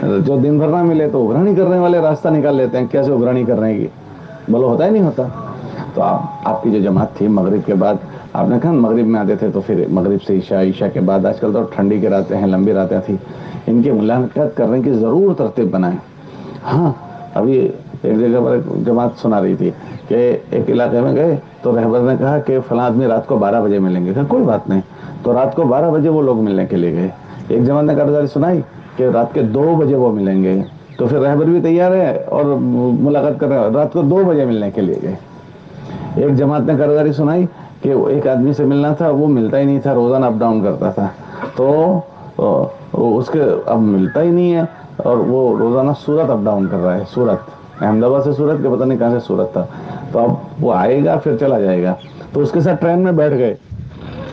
جو دن بھر نہ ملے تو اگرانی کرنے والے راستہ نکال لیتے ہیں, کیسے اگرانی کرنے کی. بولو ہوتا ہی نہیں ہوتا. تو آپ کی جو جماعت تھی مغرب کے بعد, آپ نے کہا مغرب میں آتے تھے, تو پھر مغرب سے عشاء کے بعد, آج کل تو ٹھنڈی کے راتیں ہیں, لمبی راتیں تھیں, ان کی ملاقات کرنے کی ضرور ترتیب بنائیں. ہاں ابھی ایک جگہ پر جماعت سنا رہی تھی کہ ایک علاقے میں گئے تو رہبر نے کہا کہ فلاں آدمی رات کو 12 بجے ملیں گے. کہا کوئی بات نہیں. تو رات کو 12 بجے وہ لوگ ملنے کے لیے گئے. ایک جماعت نے کارگزاری سنائی کہ رات کے 2 بجے وہ ملیں گے. تو پھر رہبر بھی تیار ہے اور ملاقات کر رہے ہیں, رات کو 2 بجے ملنے کے لیے گئے. ایک جماعت نے کارگزاری سنائی کہ ایک آدمی سے ملنا تھا, وہ ملتا ہی نہیں تھا, روزانہ اپ ڈاؤن کرتا تھا, تو اس کے اب ملتا ہی نہیں ہے, اور وہ روزانہ سورت اپ ڈاؤن کر رہا ہے. سورت, احمد آباد سے سورت, کے پتہ نہیں کہاں سے سورت تھا. تو اب وہ آئے گا پھر چلا جائے گا. تو اس کے ساتھ ٹرین میں بیٹھ گئے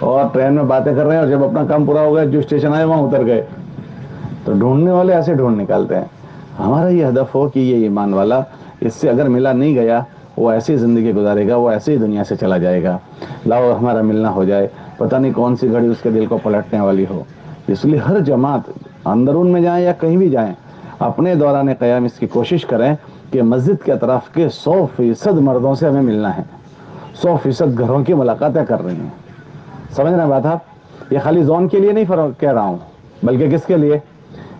اور ٹرین میں باتیں کر رہے ہیں, اور جب اپنا کام پورا ہو گیا جو اسٹیشن آئے وہاں اتر گئے. تو ڈھونڈنے والے ایسے ڈھونڈ نکالتے ہیں. ہمارا یہ ہدف ہو کہ یہ ایمان والا اس سے اگر ملا نہیں گیا, وہ ایسی زندگی گزارے گا, وہ ایسی دنیا سے چلا جائے گا. لاؤ ہمارا ملنا ہو جائے, پتہ نہیں کون سی گھڑی اس کے دل کو پلٹنے والی ہو. اس لیے ہر جماعت اندرون میں جائیں یا کہیں بھی جائیں, اپنے دوران قیام اس کی کوشش کریں کہ مسجد کے اطراف کے 100% مردوں سے ہمیں ملنا ہے. 100% گھروں کی ملاقاتیں کر رہی ہیں. سمجھ رہے ہیں بات آپ؟ یہ خالی زون کے لیے نہیں کہہ رہا ہوں, بلکہ کس کے لیے؟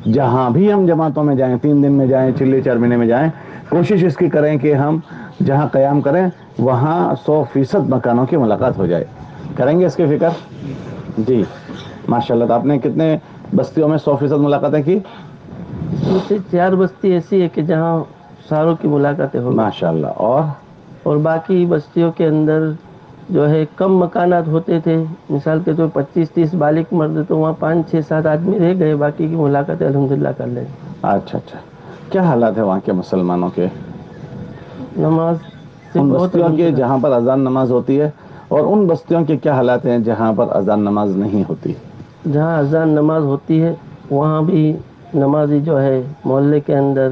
جہاں بھی ہم جماعتوں میں جائیں, 3 دن میں جائیں, چلے 4 مہینے میں جائیں, کوشش اس کی کریں کہ ہم جہاں قیام کریں وہاں 100% مکانوں کی ملاقات ہو جائے. کریں گے اس کی فکر؟ جی ماشاء اللہ. تو آپ نے کتنے بستیوں میں 100% ملاقاتیں کی؟ اس میں سے 4 بستی ایسی ہے کہ جہاں ساروں کی ملاقاتیں ہو گئی. ماشاء اللہ. اور باقی بستیوں کے اندر جو ہے کم مکانات ہوتے تھے, مثال کے طور 25 30 بالغ مرد, تو وہاں 5 6 7 آدمی رہ گئے, باقی کی ملاقاتیں الحمدللہ کر لیں. اچھا, کیا حالات ہے وہاں کے مسلمانوں کے؟ نماز سے ان بہت بستیوں کے الحمدللہ. جہاں پر اذان نماز ہوتی ہے اور ان بستیوں کے کیا حالات ہیں جہاں پر اذان نماز نہیں ہوتی؟ جہاں اذان نماز ہوتی ہے وہاں بھی نمازی جو ہے محلے کے اندر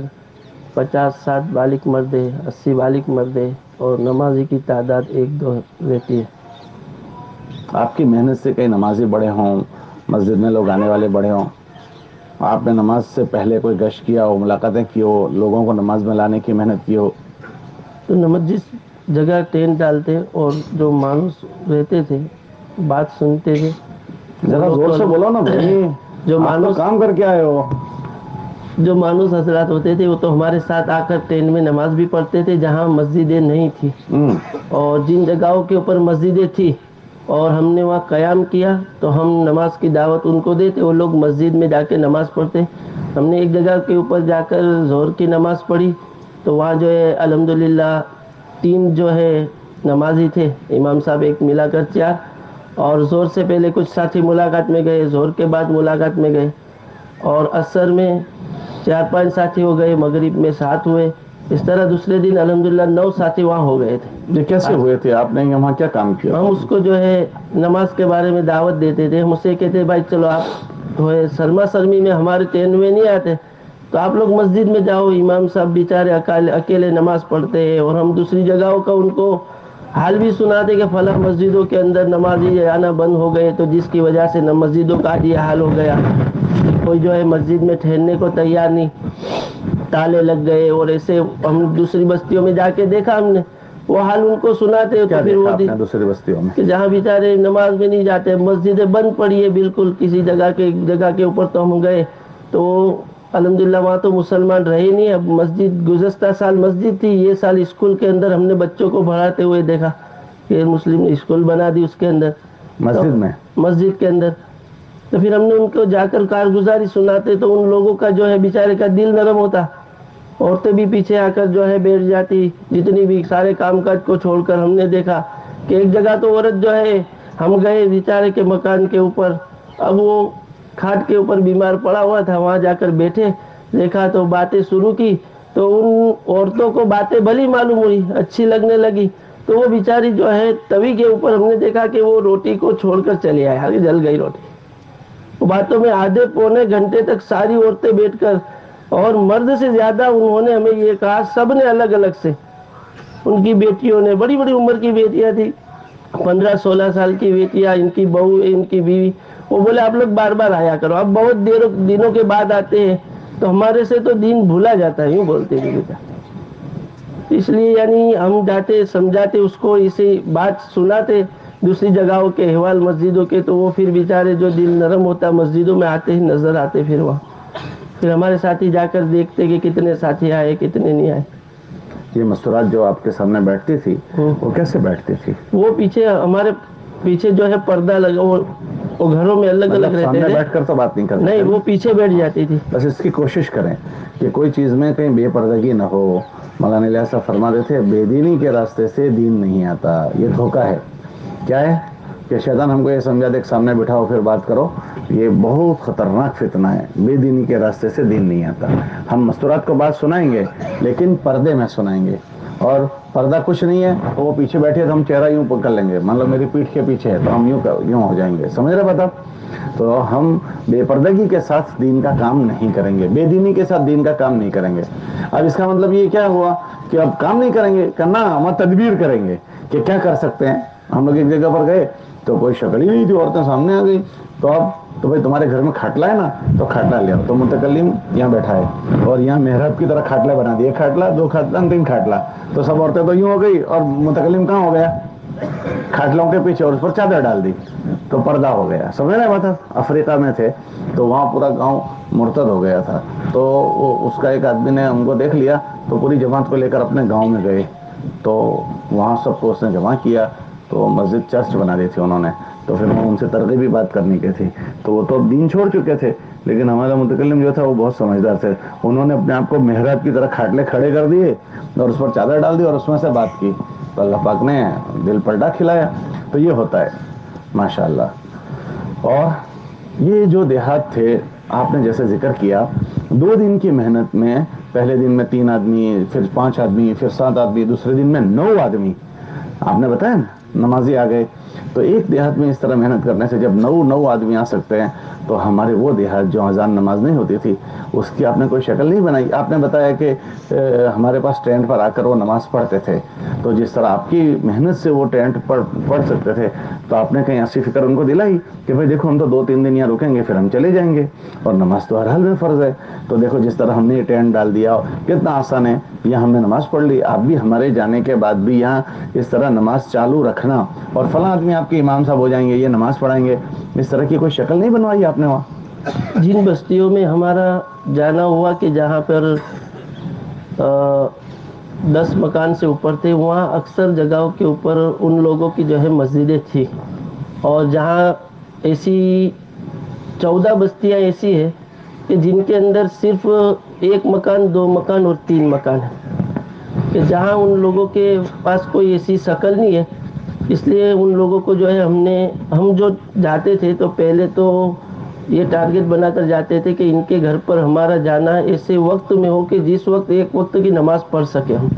50-60 بالغ مرد ہے، 80 بالغ مرد ہے، اور نمازی کی تعداد 1-2 رہتی ہے۔ آپ کی محنت سے کئی نمازی بڑے ہوں، مسجد میں لوگ آنے والے بڑے ہوں، آپ نے نماز سے پہلے کوئی گشت کیا ہو، ملاقاتیں کی ہو، لوگوں کو نماز میں لانے کی محنت کی ہو؟ تو جس جگہ ٹینٹ ڈالتے اور جو مانوس رہتے تھے بات سنتے تھے، وہ ذرا لوگ زور تو سے بولو نا بھائی، جو آپ تو مانوس کام کر کے آئے ہو۔ جو مانوس حضرات ہوتے تھے وہ تو ہمارے ساتھ آ کر ٹینٹ میں نماز بھی پڑھتے تھے جہاں مسجدیں نہیں تھی، اور جن جگہوں کے اوپر مسجدیں تھی اور ہم نے وہاں قیام کیا تو ہم نماز کی دعوت ان کو دیتے، وہ لوگ مسجد میں جا کے نماز پڑھتے۔ ہم نے ایک جگہ کے اوپر جا کر ظہر کی نماز پڑھی تو وہاں جو ہے الحمدللہ 3 جو ہے نمازی تھے، امام صاحب ایک ملا کر 4، اور ظہر سے پہلے کچھ ساتھی ملاقات میں گئے، ظہر کے بعد ملاقات میں گئے، اور عصر میں 4-5 ساتھی ہو گئے، مغرب میں 7 ہوئے، اس طرح دوسرے دن الحمدللہ 9 ساتھی وہاں ہو گئے تھے۔ یہ کیسے ہوئے تھے؟ آپ نے وہاں کیا کام کیا؟ ہم اس کو جو ہے نماز کے بارے میں دعوت دیتے تھے، ہم اسے کہتے بھائی چلو آپ جو ہے سرما سرمی میں ہمارے ٹینٹ میں نہیں آتے تو آپ لوگ مسجد میں جاؤ، امام صاحب بیچارے اکیلے نماز پڑھتے ہیں، اور ہم دوسری جگہوں کا ان کو حال بھی سناتے کہ فلاں مسجدوں کے اندر نمازی آنا بند ہو گئے تو جس کی وجہ سے مسجدوں کا آج یہ حال ہو گیا، کوئی جو ہے مسجد میں ٹھہرنے کو تیار نہیں، تالے لگ گئے، اور ایسے ہم دوسری بستیوں میں جا کے دیکھا ہم نے وہ حال ان کو سناتے تو کیا پھر دیکھا وہ آپ نے دوسری بستیوں میں؟ کہ جہاں بیچارے نماز میں نہیں جاتے، مسجدیں بند پڑی ہے بالکل، کسی جگہ کے اوپر تو ہم گئے تو الحمدللہ وہاں تو مسلمان رہے نہیں۔ اب مسجد گزشتہ سال مسجد تھی، یہ سال اسکول کے اندر ہم نے بچوں کو پڑھاتے ہوئے دیکھا کہ مسلم اسکول بنا دی اس کے اندر، مسجد میں؟ مسجد کے اندر، تو پھر ہم نے ان کو جا کر کارگزاری سناتے تو ان لوگوں کا جو ہے بیچارے کا دل نرم ہوتا، عورتیں بھی پیچھے آ کر جو ہے بیٹھ جاتی، جتنی بھی سارے کام کاج کو چھوڑ کر۔ ہم نے دیکھا کہ ایک جگہ تو عورت جو ہے ہم گئے بیچارے کے مکان کے اوپر، اب وہ کھاٹ کے اوپر بیمار پڑا ہوا تھا، وہاں جا کر بیٹھے، دیکھا تو باتیں شروع کی تو ان عورتوں کو باتیں بھلی معلوم ہوئی، اچھی لگنے لگی، تو وہ بیچاری جو ہے توی کے اوپر ہم نے دیکھا کہ وہ روٹی کو چھوڑ کر چلی آئی، آگے جل گئی روٹی۔ وہ باتوں میں آدھے پونے گھنٹے تک ساری عورتیں بیٹھ کر، اور مرد سے زیادہ انہوں نے ہمیں یہ کہا، سب نے الگ الگ سے، ان کی بیٹیوں نے، بڑی بڑی عمر کی بیٹیاں تھی، 15-16 سال کی بیٹیاں، ان کی بہو، ان کی بیوی، وہ بولے آپ لوگ بار بار آیا کرو، اب بہت دنوں کے بعد آتے ہیں تو ہمارے سے تو دین بھولا جاتا ہے، یوں بولتے تھے بیٹا۔ اس لیے یعنی ہم جاتے سمجھاتے اس کو، اسی بات سناتے دوسری جگہوں کے احوال مسجدوں کے، تو وہ پھر بیچارے جو دل نرم ہوتا مسجدوں میں آتے ہی نظر آتے، پھر وہاں پھر ہمارے ساتھی جا کر دیکھتے کہ کتنے ساتھی آئے کتنے نہیں آئے۔ یہ مستورات جو آپ کے سامنے بیٹھتی تھی وہ کیسے بیٹھتی تھی؟ وہ پیچھے ہمارے پیچھے جو ہے پردہ لگا، وہ گھروں میں الگ الگ رہتے سامنے تھے، بیٹھ کر تو بات نہیں کرتے؟ نہیں، وہ پیچھے بیٹھ جاتی تھی۔ بس اس کی کوشش کریں کہ کوئی چیز میں کہیں بے پردگی نہ ہو۔ مولانا الیاس صاحب فرماتے تھے بے دینی کے راستے سے دین نہیں آتا، یہ دھوکہ ہے۔ کیا ہے کہ شیطان ہم کو یہ سمجھا دے کہ سامنے بٹھاؤ پھر بات کرو، یہ بہت خطرناک فتنہ ہے، بے دینی کے راستے سے دین نہیں آتا۔ ہم مستورات کو بات سنائیں گے لیکن پردے میں سنائیں گے، اور پردہ کچھ نہیں ہے تو وہ پیچھے بیٹھے تو ہم چہرہ یوں پکڑ لیں گے، مطلب میری پیٹھ کے پیچھے ہے تو ہم یوں ہو جائیں گے، سمجھ رہے بات آپ؟ تو ہم بے پردگی کے ساتھ دین کا کام نہیں کریں گے، بے دینی کے ساتھ دین کا کام نہیں کریں گے۔ اب اس کا مطلب یہ کیا ہوا کہ اب کام نہیں کریں گے، کرنا ہم تدبیر کریں گے کہ کیا کر سکتے ہیں۔ ہم لوگ ایک جگہ پر گئے تو کوئی شکل ہی نہیں تھی، عورتیں سامنے آ گئی، تو اب تو بھائی تمہارے گھر میں کھاٹلا ہے نا، تو کھاٹلا لے آؤ، تو متکلم یہاں بیٹھا ہے اور یہاں محراب کی طرح کھاٹلا بنا دیا، کھاٹلا 2 کھاٹلا 3 کھاٹلا، تو سب عورتیں تو یوں ہو گئی اور متکلم کہاں ہو گیا؟ کھاٹلوں کے پیچھے، اور اس پر چادر ڈال دی تو پردہ ہو گیا، سمجھ رہے مطلب؟ افریقہ میں تھے تو وہاں پورا گاؤں مرتد ہو گیا تھا، تو اس کا ایک آدمی نے ہم کو دیکھ لیا تو پوری جماعت کو لے کر اپنے گاؤں میں گئے، تو وہاں سب کو اس نے جمع کیا، تو مسجد چرچ بنا دی تھی انہوں نے، تو پھر وہ ان سے ترغیبی بات کرنی کی تھی، تو وہ تو دین چھوڑ چکے تھے، لیکن ہمارا متکلم جو تھا وہ بہت سمجھدار تھے، انہوں نے اپنے آپ کو محراب کی طرح کھاٹلے کھڑے کر دیے اور اس پر چادر ڈال دی اور اس میں سے بات کی، تو اللہ پاک نے دل پلٹا کھلایا۔ تو یہ ہوتا ہے ماشاءاللہ۔ اور یہ جو دیہات تھے آپ نے جیسے ذکر کیا، 2 دن کی محنت میں، پہلے دن میں 3 آدمی، پھر 5 آدمی، پھر 7 آدمی، دوسرے دن میں 9 آدمی، آپ نے بتایا نا نمازی آ گئے. تو ایک دیہات میں اس طرح محنت کرنے سے جب 9 آدمی آ سکتے ہیں تو ہمارے وہ دیہات جو اذان نماز نہیں ہوتی تھی اس کی آپ نے کوئی شکل نہیں بنائی. آپ نے بتایا کہ ہمارے پاس ٹینٹ پر آ کر وہ نماز پڑھتے تھے. تو جس طرح آپ کی محنت سے وہ ٹینٹ پر پڑھ سکتے تھے تو آپ نے کہیں ایسی فکر ان کو دلائی کہ بھائی دیکھو ہم تو 2-3 دن یہاں رکیں گے پھر ہم چلے جائیں گے اور نماز تو ہر حال میں فرض ہے. تو دیکھو جس طرح ہم نے یہ ٹینٹ ڈال دیا کتنا آسان ہے. یہاں ہم نے نماز پڑھ لی. آپ بھی ہمارے جانے کے بعد بھی یہاں اس طرح نماز چالو رکھنا اور فلاں آدمی آپ کے امام صاحب ہو جائیں گے یہ نماز پڑھائیں گے اس طرح کی کوئی شکل نہیں بنوائی آپ نے وہاں. جن بستیوں میں ہمارا جانا ہوا کہ جہاں پر 10 مکان سے اوپر تھے وہاں اکثر جگہوں کے اوپر ان لوگوں کی جو ہے مسجدیں تھی. اور جہاں ایسی 14 بستیاں ایسی ہے کہ جن کے اندر صرف 1 مکان 2 مکان اور 3 مکان ہے کہ جہاں ان لوگوں کے پاس کوئی ایسی شکل نہیں ہے. اس لیے ان لوگوں کو جو ہے ہم جو جاتے تھے تو پہلے تو یہ ٹارگٹ بنا کر جاتے تھے کہ ان کے گھر پر ہمارا جانا ایسے وقت میں ہو کہ جس وقت ایک وقت کی نماز پڑھ سکے ہم.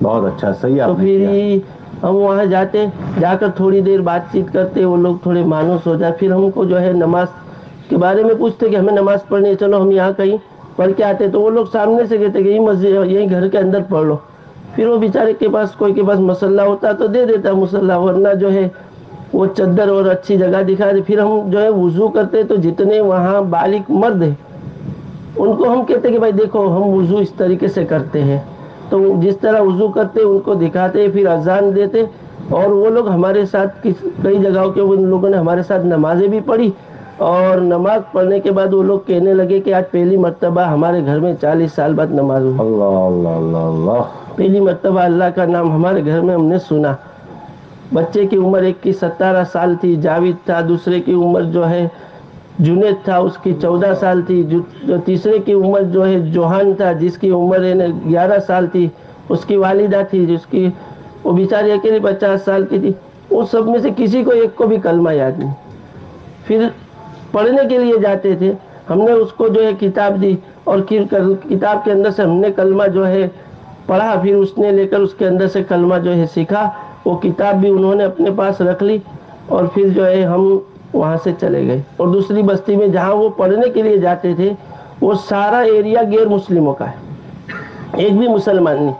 بہت اچھا صحیح تو آپ نے پھر کیا. ہم وہاں جاتے جا کر تھوڑی دیر بات چیت کرتے وہ لوگ تھوڑے مانوس ہو جائے پھر ہم کو جو ہے نماز کے بارے میں پوچھتے کہ ہمیں نماز پڑھنی ہے چلو ہم یہاں کہیں پڑھ کے آتے تو وہ لوگ سامنے سے کہتے کہ یہی مسجد یہی گھر کے اندر پڑھ لو. پھر وہ بیچارے کے پاس کوئی کے پاس مصلی ہوتا تو دے دیتا مصلی ورنہ جو ہے وہ چادر اور اچھی جگہ دکھا دے. پھر ہم جو ہے وضو کرتے تو جتنے وہاں بالغ مرد ہیں ان کو ہم کہتے کہ بھائی دیکھو ہم وضو اس طریقے سے کرتے ہیں تو جس طرح وضو کرتے ان کو دکھاتے پھر اذان دیتے. اور وہ لوگ ہمارے ساتھ کئی جگہوں کے ان لوگوں نے ہمارے ساتھ نمازیں بھی پڑھی. اور نماز پڑھنے کے بعد وہ لوگ کہنے لگے کہ آج پہلی مرتبہ ہمارے گھر میں 40 سال بعد نماز ہوئی. اللہ اللہ اللہ اللہ. پہلی مرتبہ اللہ کا نام ہمارے گھر میں ہم نے سنا. بچے کی عمر ایک کی 17 سال تھی جاوید تھا. دوسرے کی عمر جو ہے جنید تھا اس کی 14 سال تھی. جو تیسرے کی عمر جو ہے جوہان تھا جس کی عمر 11 سال تھی. اس کی والدہ تھی جس کی وہ بیچاری اکیلی 50 سال کی تھی. اس سب میں سے کسی کو ایک کو بھی کلمہ یاد نہیں. پھر پڑھنے کے لیے جاتے تھے ہم نے اس کو جو ہے کتاب دی اور کتاب کے اندر سے ہم نے کلمہ جو ہے پڑھا. پھر اس نے لے کر اس کے اندر سے کلمہ جو ہے سیکھا. وہ کتاب بھی انہوں نے اپنے پاس رکھ لی اور پھر جو ہے ہم وہاں سے چلے گئے. اور دوسری بستی میں جہاں وہ پڑھنے کے لیے جاتے تھے وہ سارا ایریا غیر مسلموں کا ہے ایک بھی مسلمان نہیں.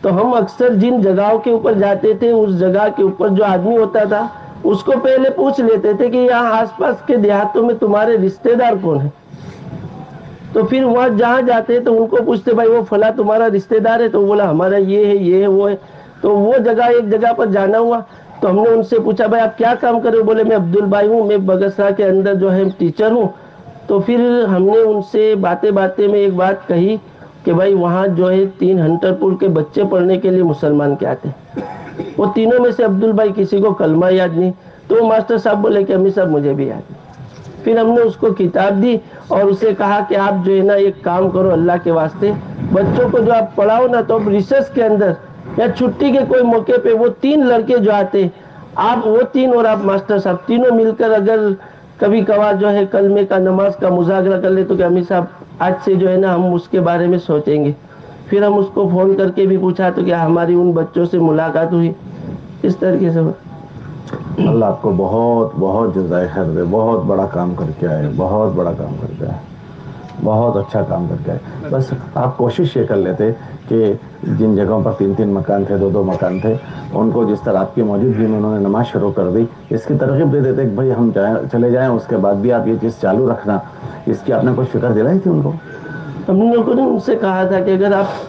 تو ہم اکثر جن جگہوں کے اوپر جاتے تھے اس جگہ کے اوپر جو آدمی ہوتا تھا اس کو پہلے پوچھ لیتے تھے کہ یہاں آس پاس کے دیہاتوں میں تمہارے رشتے دار کون ہیں. تو پھر وہاں جہاں جاتے تو ان کو پوچھتے بھائی وہ فلاں تمہارا رشتے دار ہے تو بولا ہمارا یہ ہے یہ ہے وہ ہے. تو وہ جگہ ایک جگہ پر جانا ہوا تو ہم نے ان سے پوچھا بھائی آپ کیا کام کر رہے ہو. بولے میں عبدل بھائی ہوں میں بگسرا کے اندر جو ہے ٹیچر ہوں. تو پھر ہم نے ان سے باتیں میں ایک بات کہی کہ بھائی وہاں جو ہے 3 ہنٹر پور کے بچے پڑھنے کے لیے مسلمان کے آتے ہیں. وہ تینوں میں سے عبدل بھائی کسی کو کلمہ یاد نہیں. تو ماسٹر صاحب بولے کہ امیر صاحب مجھے بھی یاد نہیں. پھر ہم نے اس کو کتاب دی اور اسے کہا کہ آپ جو ہے نا ایک کام کرو اللہ کے واسطے بچوں کو جو آپ پڑھاؤ نا تو ریسرچ کے اندر یا چھٹی کے کوئی موقع پہ وہ 3 لڑکے جو آتے آپ وہ 3 اور آپ ماسٹر صاحب تینوں مل کر اگر کبھی کبھار جو ہے کلمے کا نماز کا مذاکرہ کر لے تو کہ امیر صاحب آج سے جو ہے نا ہم اس کے بارے میں سوچیں گے. پھر ہم اس کو فون کر کے بھی پوچھا تو کیا ہماری ان بچوں سے ملاقات ہوئی. اس طریقے سے اللہ آپ کو بہت بہت جزائے خیر دے. بہت بڑا کام کر کے آئے بہت بڑا کام کر کے آئے بہت اچھا کام کر کے آئے. بس آپ کوشش یہ کر لیتے کہ جن جگہوں پر 3 مکان تھے 2 مکان تھے ان کو جس طرح آپ کی موجودگی میں انہوں نے نماز شروع کر دی اس کی ترغیب دے دیتے کہ بھائی ہم چلے جائیں اس کے بعد بھی آپ یہ چیز چالو رکھنا. اس کی آپ نے کوئی فکر دلائی تھی ان کو؟ ہم لوگوں نے ان سے کہا تھا کہ اگر آپ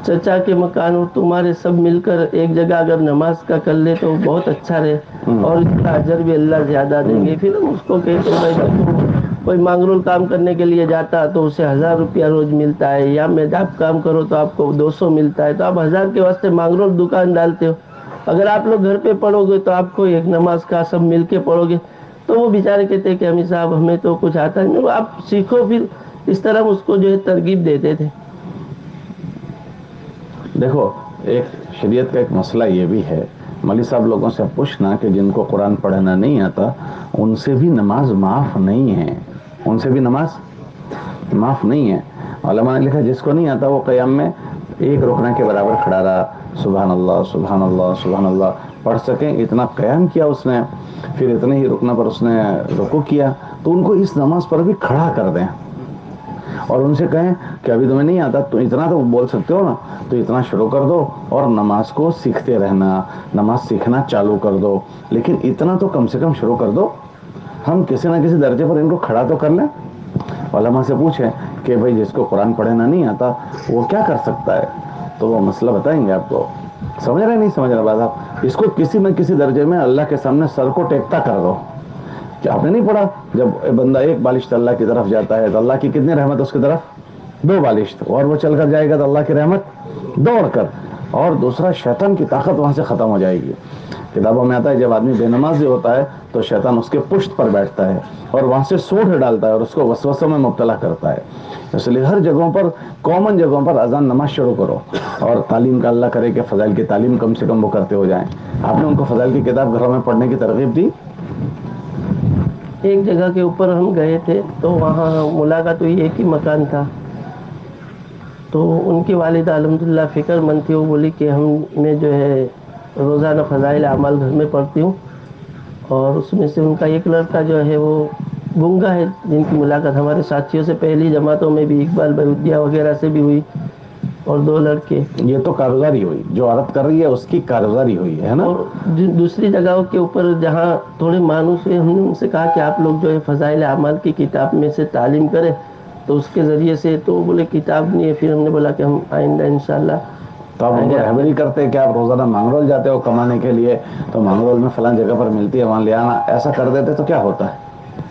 چچا کے مکان اور تمہارے سب مل کر ایک جگہ اگر نماز کا کر لے تو بہت اچھا رہے اور اس کا اجر بھی اللہ زیادہ دیں گے. پھر ہم اس کو کہتے بھائی کوئی مانگرول کام کرنے کے لیے جاتا تو اسے 1000 روپیہ روز ملتا ہے یا میداب کام کرو تو آپ کو 200 ملتا ہے تو آپ 1000 کے واسطے مانگرول دکان ڈالتے ہو. اگر آپ لوگ گھر پہ پڑھو گے تو آپ کو ایک نماز کا سب مل کے پڑھو گے. تو وہ بیچارے کہتے ہیں کہ امیر صاحب ہمیں تو کچھ آتا نہیں آپ سیکھو. پھر اس طرح اس کو جو ہے ترغیب دیتے تھے. دیکھو ایک شریعت کا ایک مسئلہ یہ بھی ہے مولوی صاحب لوگوں سے پوچھنا کہ جن کو قرآن پڑھنا نہیں آتا ان سے بھی نماز معاف نہیں ہے. ان سے بھی نماز معاف نہیں ہے. علماء نے لکھا جس کو نہیں آتا وہ قیام میں 1 رکنے کے برابر کھڑا رہا سبحان اللہ سبحان اللہ سبحان اللہ پڑھ سکیں. اتنا قیام کیا اس نے, پھر اتنے ہی رکنا پر اس نے رکوع کیا, تو ان کو اس نماز پر بھی کھڑا کر دیں اور ان سے کہیں کہ ابھی تمہیں نہیں آتا تو اتنا تو بول سکتے ہو نا, تو اتنا شروع کر دو اور نماز کو سیکھتے رہنا, نماز سیکھنا چالو کر دو, لیکن اتنا تو کم سے کم شروع کر دو. ہم کسی نہ کسی درجے پر ان کو کھڑا تو کر لیں. علماء سے پوچھیں کہ بھئی جس کو قرآن پڑھنا نہیں آتا وہ کیا کر سکتا ہے, تو وہ مسئلہ بتائیں گے آپ کو. سمجھ رہے نہیں سمجھ رہے بات آپ, اس کو کسی نہ کسی درجے میں اللہ کے سامنے سر کو ٹیکتا کر دو. کہ آپ نے نہیں پڑھا جب بندہ ایک بالشت اللہ کی طرف جاتا ہے تو اللہ کی کتنی رحمت اس کی طرف, 2 بالشت, اور وہ چل کر جائے گا تو اللہ کی رحمت دوڑ کر, اور دوسرا شیطان کی طاقت وہاں سے ختم ہو جائے گی. کتابوں میں آتا ہے جب آدمی بے نمازی ہوتا ہے تو شیطان اس کے پشت پر بیٹھتا ہے اور وہاں سے سوٹ ڈالتا ہے اور اس کو وسوسوں میں مبتلا کرتا ہے. اس لیے ہر جگہوں پر, کامن جگہوں پر اذان نماز شروع کرو, اور تعلیم کا اللہ کرے کہ فضائل کی تعلیم کم سے کم وہ کرتے ہو جائیں. آپ نے ان کو فضائل کی کتاب گھروں میں پڑھنے کی ترغیب دی؟ ایک جگہ کے اوپر ہم گئے تھے تو وہاں ملاقات ہوئی, ایک ہی مکان تھا, تو ان کی والدہ الحمدللہ فکر مند تھی. وہ بولی کہ ہم نے جو ہے روزانہ فضائل اعمال گھر میں پڑھتی ہوں, اور اس میں سے ان کا ایک لڑکا جو ہے وہ گنگا ہے, جن کی ملاقات ہمارے ساتھیوں سے پہلی جماعتوں میں بھی اقبال بہودیہ وغیرہ سے بھی ہوئی, اور 2 لڑکے. یہ تو کارگزاری ہوئی, جو عورت کر رہی ہے اس کی کارگزاری ہوئی ہے نا. اور دوسری جگہوں کے اوپر جہاں تھوڑے مانوس ہوئے, ہم نے ان سے کہا کہ آپ لوگ جو ہے فضائل اعمال کی کتاب میں سے تعلیم کریں, تو اس کے ذریعے سے, تو بولے کتاب نہیں ہے. پھر ہم نے بولا کہ ہم آئندہ انشاءاللہ تو آپ ان آئیں کو گے آپ کے. رہبری کرتے کہ آپ روزانہ مانگرول جاتے ہو کمانے کے لیے, تو مانگرول میں فلاں جگہ پر ملتی ہے وہاں لے آنا, ایسا کر دیتے تو کیا ہوتا ہے؟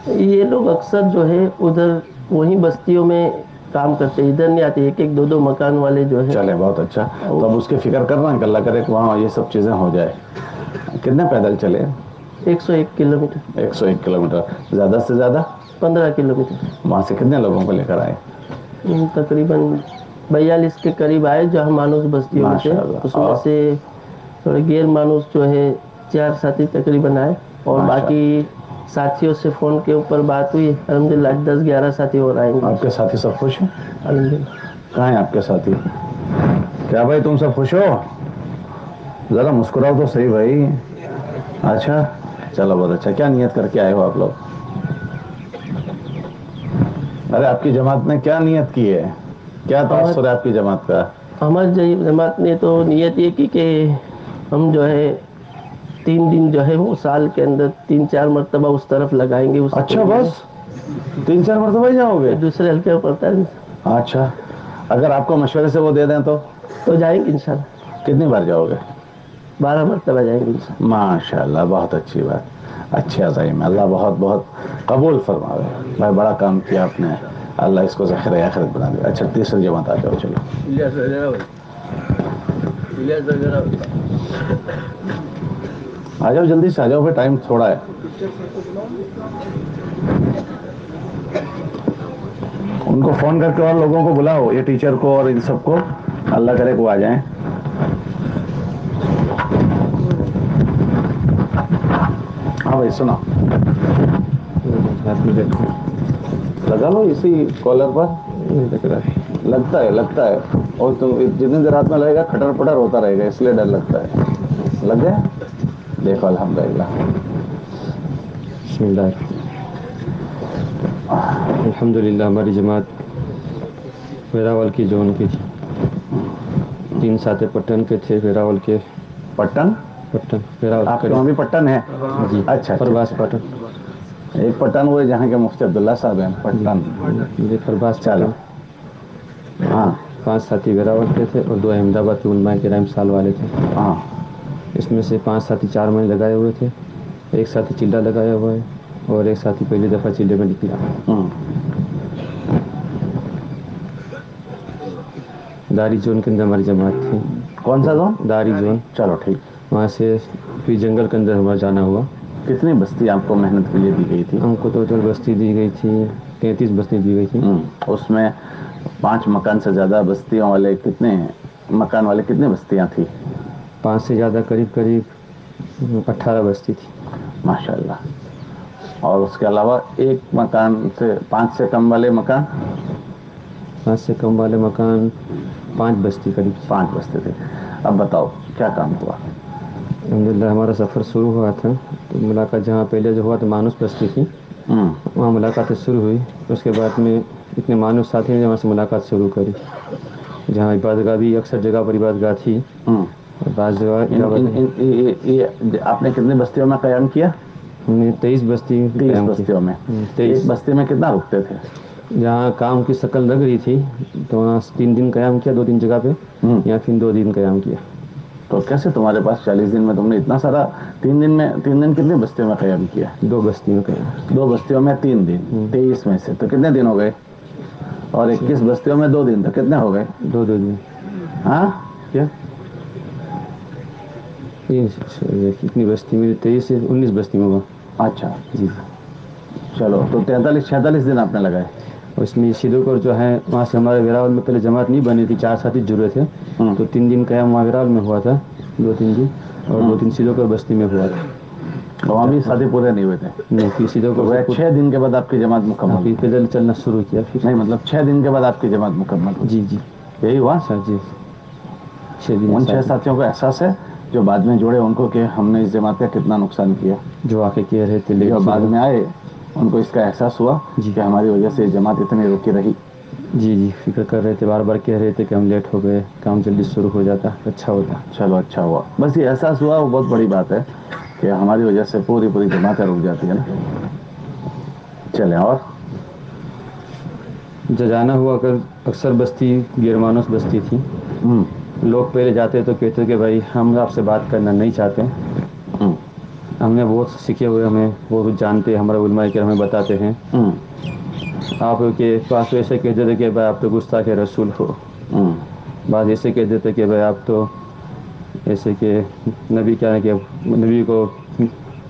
یہ لوگ اکثر جو ہے ادھر وہیں بستیوں میں کام کرتے, ادھر نہیں آتے. 1-1 2-2 مکان والے جو ہے. چلے بہت اچھا. تو اب اس کی فکر کر رہے ہیں کہ اللہ کرے کہ وہاں یہ سب چیزیں ہو جائے. کتنے پیدل چلے؟ 101 کلومیٹر. 101 کلومیٹر, زیادہ سے زیادہ 15 کلومیٹر. وہاں سے کتنے لوگوں کو لے کر آئے؟ تقریباً 42 کے قریب آئے, جہاں مانوس بستیوں میں تھے. ماشاء اللہ. اس میں سے تھوڑے غیر مانوس جو ہے 4 ساتھی تقریباً آئے, اور ماشاء باقی اللہ. ساتھیوں سے فون کے اوپر بات ہوئی. الحمدللہ 10-11 ساتھی اور آئیں گے آپ کے ساتھی سب خوش ہیں؟ الحمدللہ. کہاں ہیں آپ کے ساتھی؟ کیا بھائی تم سب خوش ہو؟ ذرا مسکراؤ تو صحیح بھائی. اچھا چلو بہت اچھا. کیا نیت کر کے آئے ہو آپ لوگ؟ ارے آپ کی جماعت نے کیا نیت کی ہے, کیا تاثر ہے آپ کی جماعت کا؟ ہماری جماعت نے تو نیت یہ کی کہ ہم جو ہے 3 دن جو ہے وہ سال کے اندر 3-4 مرتبہ اس طرف لگائیں گے. اس اچھا بس 3-4 مرتبہ ہی جاؤ گے؟ دوسرے حلقے میں پڑتا ہے اچھا, اگر آپ کو مشورے سے وہ دے دیں تو جائیں گے انشاءاللہ. کتنی بار جاؤ گے؟ 12 مرتبہ جائیں گے انشاءاللہ. ماشاء اللہ, بہت اچھی بات, اچھے عزائم, اللہ بہت بہت قبول فرماوے. بھائی بڑا کام کیا آپ نے, اللہ اس کو ذخیرہ آخرت بنا دے. اچھا تیسری جماعت آ جاؤ. چلو آ جاؤ, جلدی سے آ جاؤ, پھر ٹائم تھوڑا ہے. ان کو فون کر کے اور لوگوں کو بلاؤ, یہ ٹیچر کو اور ان سب کو, اللہ کرے کو آ جائیں. ہاں بھائی سنا, لگا لو اسی کالر پر. لگتا ہے اور تو جتنی دیر رات میں لگے گا کھٹر پٹر ہوتا رہے گا, اس لیے ڈر لگتا ہے. لگ گیا, دیکھو الحمدللہ. بسم اللہ الحمدللہ. ہماری جماعت ویراول کی زون کی تھی. 3 ساتھی پٹن کے تھے, ویراول کے. پٹن ویراول آپ کے وہاں بھی پٹن ہے؟ جی, اچھا پرباس اچھا. پٹن. ایک پٹن وہ جہاں کے مفتی عبداللہ صاحب ہیں, پٹن. جی پرباس چلو پٹن. ہاں 5 ساتھی ویراول کے تھے اور 2 احمد آباد کے علماء کرام سال والے تھے. ہاں. اس میں سے 5 ساتھی 4 مہینے لگائے ہوئے تھے, ایک ساتھی چلہ لگایا ہوا ہے, اور ایک ساتھی پہلی دفعہ چلے میں نکلا. داری زون کے اندر ہماری جماعت تھی. کون سا زون؟ داری زون. چلو ٹھیک. وہاں سے پھر جنگل کے اندر ہمارا جانا ہوا. کتنی بستی آپ کو محنت کے لیے دی گئی تھی؟ ہم کو ٹوٹل بستی دی گئی تھی 33 بستی دی گئی تھی. اس میں 5 مکان سے زیادہ بستیوں والے کتنے ہیں, مکان والے کتنی بستیاں تھیں؟ 5 سے زیادہ قریب 18 بستی تھی. ماشاء اللہ. اور اس کے علاوہ ایک مکان سے 5 سے کم والے مکان؟ 5 سے کم والے مکان 5 بستی قریب. 5 بستی تھے. اب بتاؤ کیا کام ہوا؟ الحمدللہ ہمارا سفر شروع ہوا تھا تو ملاقات جہاں پہلے جو ہوا تو مانوس بستی تھی، وہاں ملاقاتیں شروع ہوئی. اس کے بعد میں اتنے مانوس ساتھی نے وہاں سے ملاقات شروع کری، جہاں عبادت گاہ بھی اکثر جگہ پر عبادت گاہ تھی. بعض آپ نے کتنی بستیوں میں قیام کیا؟ ہم نے 23 بستی 23 قیام کی. بستیوں میں. 23. ایک بستی میں کتنا رکتے تھے؟ جہاں کام کی شکل لگ رہی تھی تو وہاں 3 دن قیام کیا، 2 جگہ پہ، یا پھر 2 دن قیام کیا. تو کیسے تمہارے پاس 40 دن میں تم نے اتنا سارا 3 دن کتنی بستیوں میں قیام کیا؟ 2 بستی میں قیام. 2 بستیوں میں 3 دن، 23 میں سے تو کتنے دن ہو گئے؟ اور 21 بستیوں میں 2 دن تو کتنے ہو گئے؟ 2 دن. ہاں کیا کتنی بستی میں؟ 23 سے 19 بستی میں ہوا. اچھا جی. چلو تو 43-46 دن آپ نے لگائے. اس میں سیدھو جو ہے وہاں سے ہمارے ویراول میں پہلے جماعت نہیں بنی تھی، 4 ساتھی جڑے تھے، تو 3 دن قیام وہاں ویراول میں ہوا تھا، 2-3 دن، اور 2-3 سیدھو کر بستی میں ہوا تھا. وہاں بھی ساتھی پورے نہیں ہوئے تھے. نہیں، پھر سیدھو تو کر 6 دن کے بعد آپ کی جماعت مکمل پھر ہوئی. پیدل چلنا شروع کیا پھر. نہیں مطلب 6 دن کے بعد آپ کی جماعت مکمل ہوئی. جی جی. یہی ہوا. اچھا جی. 6 دن. ان 6 ساتھیوں کو احساس ہے جو بعد میں جڑے ان کو کہ ہم نے اس جماعت کا کتنا نقصان کیا؟ جو آ کے کہہ رہے تھے جو بعد لیکچر. میں آئے ان کو اس کا احساس ہوا جی کہ ہماری وجہ سے جماعت اتنی رکی رہی. جی جی، فکر کر رہے تھے، بار بار کہہ رہے تھے کہ ہم لیٹ ہو گئے، کام جلدی شروع ہو جاتا اچھا ہوتا. چلو اچھا ہوا، بس یہ احساس ہوا وہ بہت بڑی بات ہے کہ ہماری وجہ سے پوری جماعتیں رک جاتی ہے نا. چلیں اور جانا ہوا کر اکثر بستی گیرمانوس بستی تھی. لوگ پہلے جاتے تو کہتے کہ بھائی ہم آپ سے بات کرنا نہیں چاہتے. ہم نے بہت سیکھے ہوئے، ہمیں بہت جانتے، ہمارے علماء کرام ہمیں بتاتے ہیں. آپ کے پاس تو ایسے کہتے تھے کہ بھائی آپ تو گستاخ رسول ہو. بعض ایسے کہتے تھے کہ بھائی آپ تو ایسے کہ نبی کیا ہے کہ نبی کو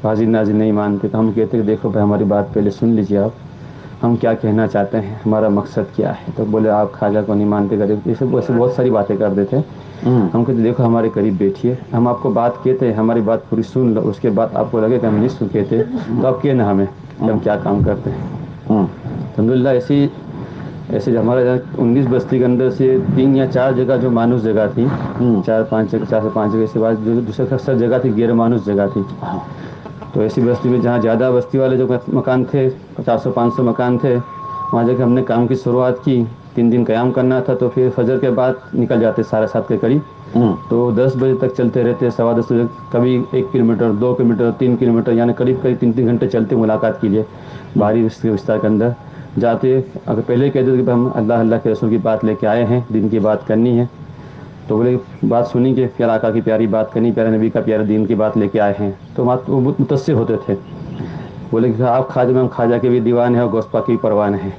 حاضر نازل نہیں مانتے. تو ہم کہتے کہ دیکھو بھائی ہماری بات پہلے سن لیجیے آپ، ہم کیا کہنا چاہتے ہیں، ہمارا مقصد کیا ہے. تو بولے آپ خواجہ کو نہیں مانتے، ایسے بہت ساری باتیں کرتے تھے. ہم کہتے دیکھو ہمارے قریب بیٹھیے، ہم آپ کو بات کہتے ہیں، ہماری بات پوری سن لو، اس کے بعد آپ کو لگے کہ ہم نہیں سن کہتے تو آپ کہنا ہمیں کہ ہم کیا کام کرتے ہیں. الحمد للہ ایسے ہمارے یہاں 19 بستی کے اندر سے 3 یا 4 جگہ جو مانوس جگہ تھی، 4 سے 5 جگہ کے بعد جو دوسرے اکثر جگہ تھی غیر مانوس جگہ تھی. تو ایسی بستی میں جہاں زیادہ بستی والے جو مکان تھے، 400-500 مکان تھے، وہاں جا کے ہم نے کام کی شروعات کی. 3 دن قیام کرنا تھا تو پھر فجر کے بعد نکل جاتے 7:30 کے قریب. تو 10 بجے تک چلتے رہتے، 10:15 بجے، کبھی 1 کلومیٹر، 2 کلومیٹر، 3 کلومیٹر، یعنی قریب 3 گھنٹے چلتے ملاقات کیجیے. باہری وسطہ کے اندر جاتے، اگر پہلے کہتے تھے کہ ہم اللہ کے رسول کی بات لے کے آئے ہیں، دین کی بات کرنی ہے، تو بولے بات سنیں گے، پیارے آقا کی پیاری بات کرنی، پیارے نبی کا پیارے دین کی بات لے کے آئے ہیں. تو وہ متاثر ہوتے تھے. بولے کہ آپ خواجہ کے بھی دیوانے ہیں اور گوشت پاک کی پروان ہیں.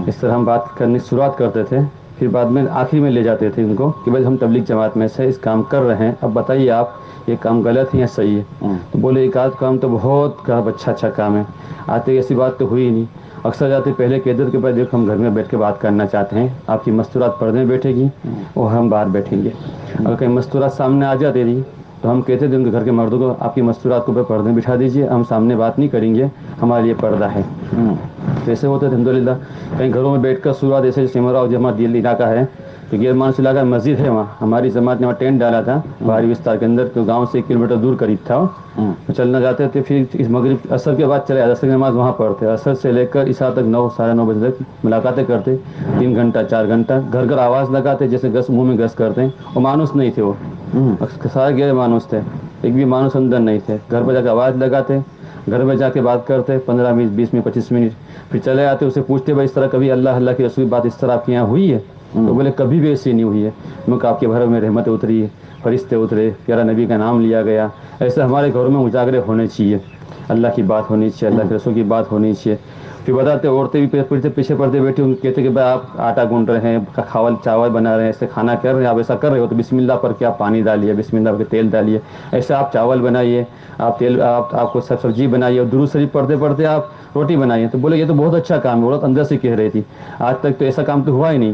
اس طرح ہم بات کرنی شروعات کرتے تھے. پھر بعد میں آخر میں لے جاتے تھے ان کو کہ بھائی ہم تبلیغ جماعت میں سے اس کام کر رہے ہیں، اب بتائیے آپ یہ کام غلط ہے یا صحیح ہے. تو بولے ایک آدھ کام تو بہت اچھا کام ہے. آتے ایسی بات تو ہوئی نہیں. اکثر جاتے پہلے کہتے تھے کہ بھائی دیکھو ہم گھر میں بیٹھ کے بات کرنا چاہتے ہیں، آپ کی مستورات پردے میں بیٹھے گی اور ہم باہر بیٹھیں گے. اگر کہیں مستورات سامنے آ جاتے تھی تو ہم کہتے تھے ان کے گھر کے مردوں کو آپ کی مستورات کو پردے میں بٹھا دیجیے، ہم سامنے بات نہیں کریں گے، ہمارے لیے پردہ ہے. ایسے ہوتے تھے الحمد للہ. کہیں گھروں میں بیٹھ کر شروعات ایسے سمرا جو ہمارا دل علاقہ ہے تو غیر مانوس علاقہ مسجد ہے، وہاں ہماری جماعت نے وہاں ٹینٹ ڈالا تھا باہری وستار کے اندر. تو گاؤں سے 1 کلومیٹر دور قریب تھا. تو چلنا جاتے تھے، پھر اس مغرب عصر کے بعد چلے جاتے، عصر کی نماز وہاں پڑھتے، عصر سے لے کر عشاء تک 9 ساڑھے 9 بجے تک ملاقاتیں کرتے. 3 گھنٹہ 4 گھنٹہ گھر گھر آواز لگاتے جیسے منہ میں گس کرتے ہیں. وہ مانوس نہیں تھے، وہ سارے غیر مانوس تھے، ایک بھی مانوس اندر نہیں تھے. گھر پہ جا کے آواز لگاتے، گھر میں جا کے بات کرتے 15 منٹ 20 منٹ 25 منٹ. پھر چلے آتے، اسے پوچھتے بھائی اس طرح کبھی اللہ کی رسول بات اس طرح آپ کے یہاں ہوئی ہے؟ تو بولے کبھی بھی ایسی نہیں ہوئی ہے. میں کہ آپ کے گھر میں رحمت اتری، فرشتے اترے، پیارا نبی کا نام لیا گیا. ایسے ہمارے گھروں میں اجاگرے ہونے چاہیے، اللہ کی بات ہونی چاہیے، اللہ کے رسول کی بات ہونی چاہیے. پھر بتاتے عورتیں بھی پیچھے پڑتے بیٹھی ان کہتے کہ بھائی آپ آٹا گوندھ رہے ہیں، چاول بنا رہے ہیں، ایسے کھانا کر رہے ہیں، آپ ایسا کر رہے ہو تو بسم اللہ پر کے آپ پانی ڈالیے، بسم اللہ پر کے تیل ڈالیے. ایسے آپ چاول بنائیے، آپ کو سبزی بنائیے، اور درود شریف پڑھتے پڑھتے آپ روٹی بنائیے. تو بولے یہ تو بہت اچھا کام ہے. عورت اندر سے کہہ رہی تھی آج تک تو ایسا کام تو ہوا ہی نہیں.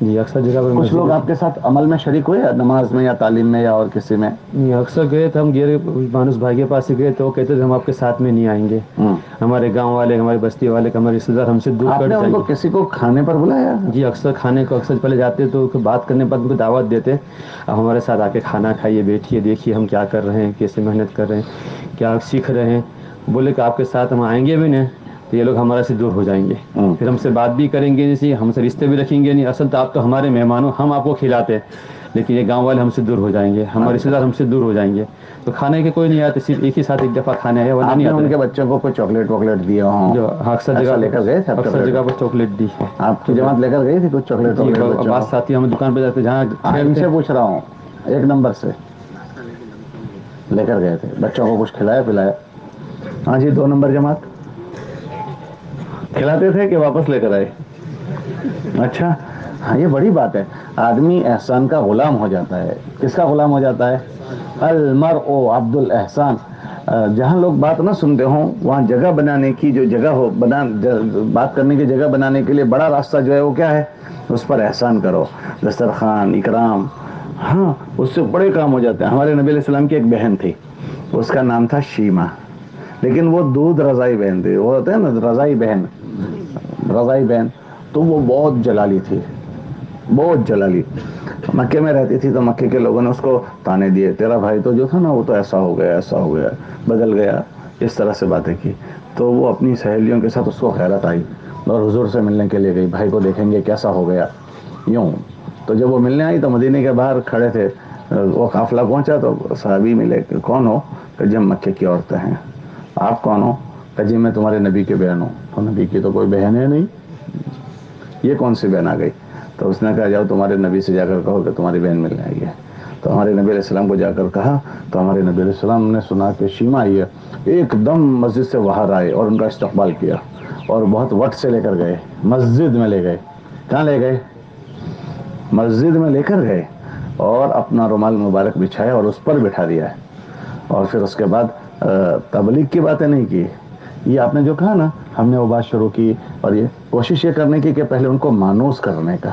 جی اکثر جگہ پر کچھ لوگ آپ کے ساتھ عمل میں شریک ہوئے یا نماز میں یا تعلیم میں یا اور کسی میں؟ نہیں، اکثر گئے تھے ہم، گئے مانوس بھائی کے پاس ہی گئے تو وہ کہتے تھے ہم آپ کے ساتھ میں نہیں آئیں گے، ہمارے گاؤں والے، ہماری بستی والے، ہمارے رشتے دار ہم سے دور آپ کٹ نے ان جائیں کو گے۔ کسی کو کھانے پر بلایا؟ جی اکثر کھانے کو اکثر پہلے جاتے تو بات کرنے پر ان کو دعوت دیتے، اب ہمارے ساتھ آ کے کھانا کھائیے، بیٹھیے، دیکھیے ہم کیا کر رہے ہیں، کیسے محنت کر رہے ہیں، کیا سیکھ رہے ہیں۔ بولے کہ آپ کے ساتھ ہم آئیں گے بھی نہیں تو یہ لوگ ہمارے سے دور ہو جائیں گے، پھر ہم سے بات بھی کریں گے نہیں، ہم سے رشتے بھی رکھیں گے نہیں، اصل تو آپ تو ہمارے مہمان ہو، ہم آپ کو کھلاتے، لیکن یہ گاؤں والے ہم سے دور ہو جائیں گے، ہمارے رشتے دار ہم سے دور ہو جائیں گے، تو کھانے کے کوئی نہیں آتے، صرف ایک ہی ساتھ ایک دفعہ کھانے آئے، ورنہ آپ نہیں نے ان کے آتے۔ بچوں کو کوئی چاکلیٹ واکلیٹ دیا ہوں؟ جو اکثر ایسا جگہ لے کر گئے تھے آپ اکثر چاکلیٹ؟ جگہ پر چاکلیٹ دی ہے۔ آپ کی جماعت لے کر گئی تھی کچھ چاکلیٹ جی واکلیٹ بچوں بات کو؟ ساتھی ہم دکان پہ جاتے جہاں ان ٹھہرتے، سے پوچھ رہا ہوں، ایک نمبر سے لے کر گئے تھے بچوں کو، کچھ کھلایا پلایا؟ ہاں جی، 2 نمبر جماعت کھلاتے تھے کہ واپس لے کر آئے؟ اچھا، ہاں یہ بڑی بات ہے، آدمی احسان کا غلام ہو جاتا ہے۔ کس کا غلام ہو جاتا ہے؟ المرء عبد الاحسان۔ جہاں لوگ بات نہ سنتے ہوں وہاں جگہ بنانے کی جو جگہ ہو، بات کرنے کی جگہ بنانے کے لیے بڑا راستہ جو ہے وہ کیا ہے؟ اس پر احسان کرو، دسترخوان، اکرام، ہاں اس سے بڑے کام ہو جاتے ہیں۔ ہمارے نبی علیہ السلام کی ایک بہن تھی، اس کا نام تھا شیمہ، لیکن وہ دودھ رضائی بہن تھی، وہ ہوتے ہیں نا رضائی بہن، رضائی بہن، تو وہ بہت جلالی تھی، بہت جلالی۔ مکے میں رہتی تھی تو مکے کے لوگوں نے اس کو تانے دیے، تیرا بھائی تو جو تھا نا وہ تو ایسا ہو گیا، ایسا ہو گیا، بدل گیا، اس طرح سے باتیں کی۔ تو وہ اپنی سہیلیوں کے ساتھ، اس کو غیرت آئی اور حضور سے ملنے کے لیے گئی، بھائی کو دیکھیں گے کیسا ہو گیا، یوں۔ تو جب وہ ملنے آئی تو مدینے کے باہر کھڑے تھے، وہ قافلہ پہنچا تو صحابی ملے کہ کون ہو؟ کہ جب مکے کی عورتیں ہیں۔ آپ کون ہو؟ کہ جی میں تمہارے نبی کی بہن ہوں۔ تو نبی کی تو کوئی بہن ہے نہیں، یہ کون سی بہن آ گئی؟ تو اس نے کہا جاؤ تمہارے نبی سے جا کر کہو کہ تمہاری بہن ملنے آئی ہے۔ تو ہمارے نبی علیہ السلام کو جا کر کہا تو ہمارے نبی علیہ السلام نے سنا کہ شیمہ آئی ہے، ایک دم مسجد سے باہر آئے اور ان کا استقبال کیا اور بہت وقت سے لے کر گئے، مسجد میں لے گئے۔ کہاں لے گئے؟ مسجد میں لے کر گئے اور اپنا رومال مبارک بچھایا اور اس پر بٹھا دیا ہے، اور پھر اس کے بعد تبلیغ کی باتیں نہیں کی۔ یہ آپ نے جو کہا نا، ہم نے وہ بات شروع کی اور یہ کوشش یہ کرنے کی کہ پہلے ان کو مانوس کرنے کا۔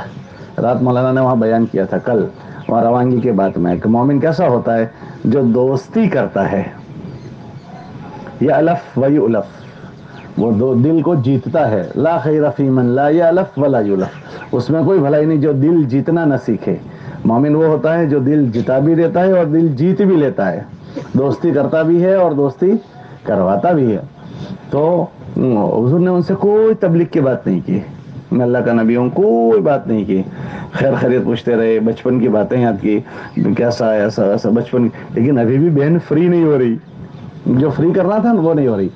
رات مولانا نے وہاں بیان کیا تھا، کل وہاں روانگی کے بات میں، کہ مومن کیسا ہوتا ہے؟ جو دوستی کرتا ہے، یا الف و یؤلف، وہ دو دل کو جیتتا ہے۔ لا خیر فی من لا یألف ولا یؤلف، اس میں کوئی بھلائی نہیں جو دل جیتنا نہ سیکھے۔ مومن وہ ہوتا ہے جو دل جتا بھی دیتا ہے اور دل جیت بھی لیتا ہے، دوستی کرتا بھی ہے اور دوستی کرواتا بھی ہے۔ تو حضور نے ان سے کوئی تبلیغ کی بات نہیں کی، میں اللہ کا نبی ہوں، کوئی بات نہیں کی، خیر خیریت پوچھتے رہے، بچپن کی باتیں یاد کی، کیسا ایسا ایسا بچپن، لیکن ابھی بھی بہن فری نہیں ہو رہی، جو فری کرنا تھا وہ نہیں ہو رہی۔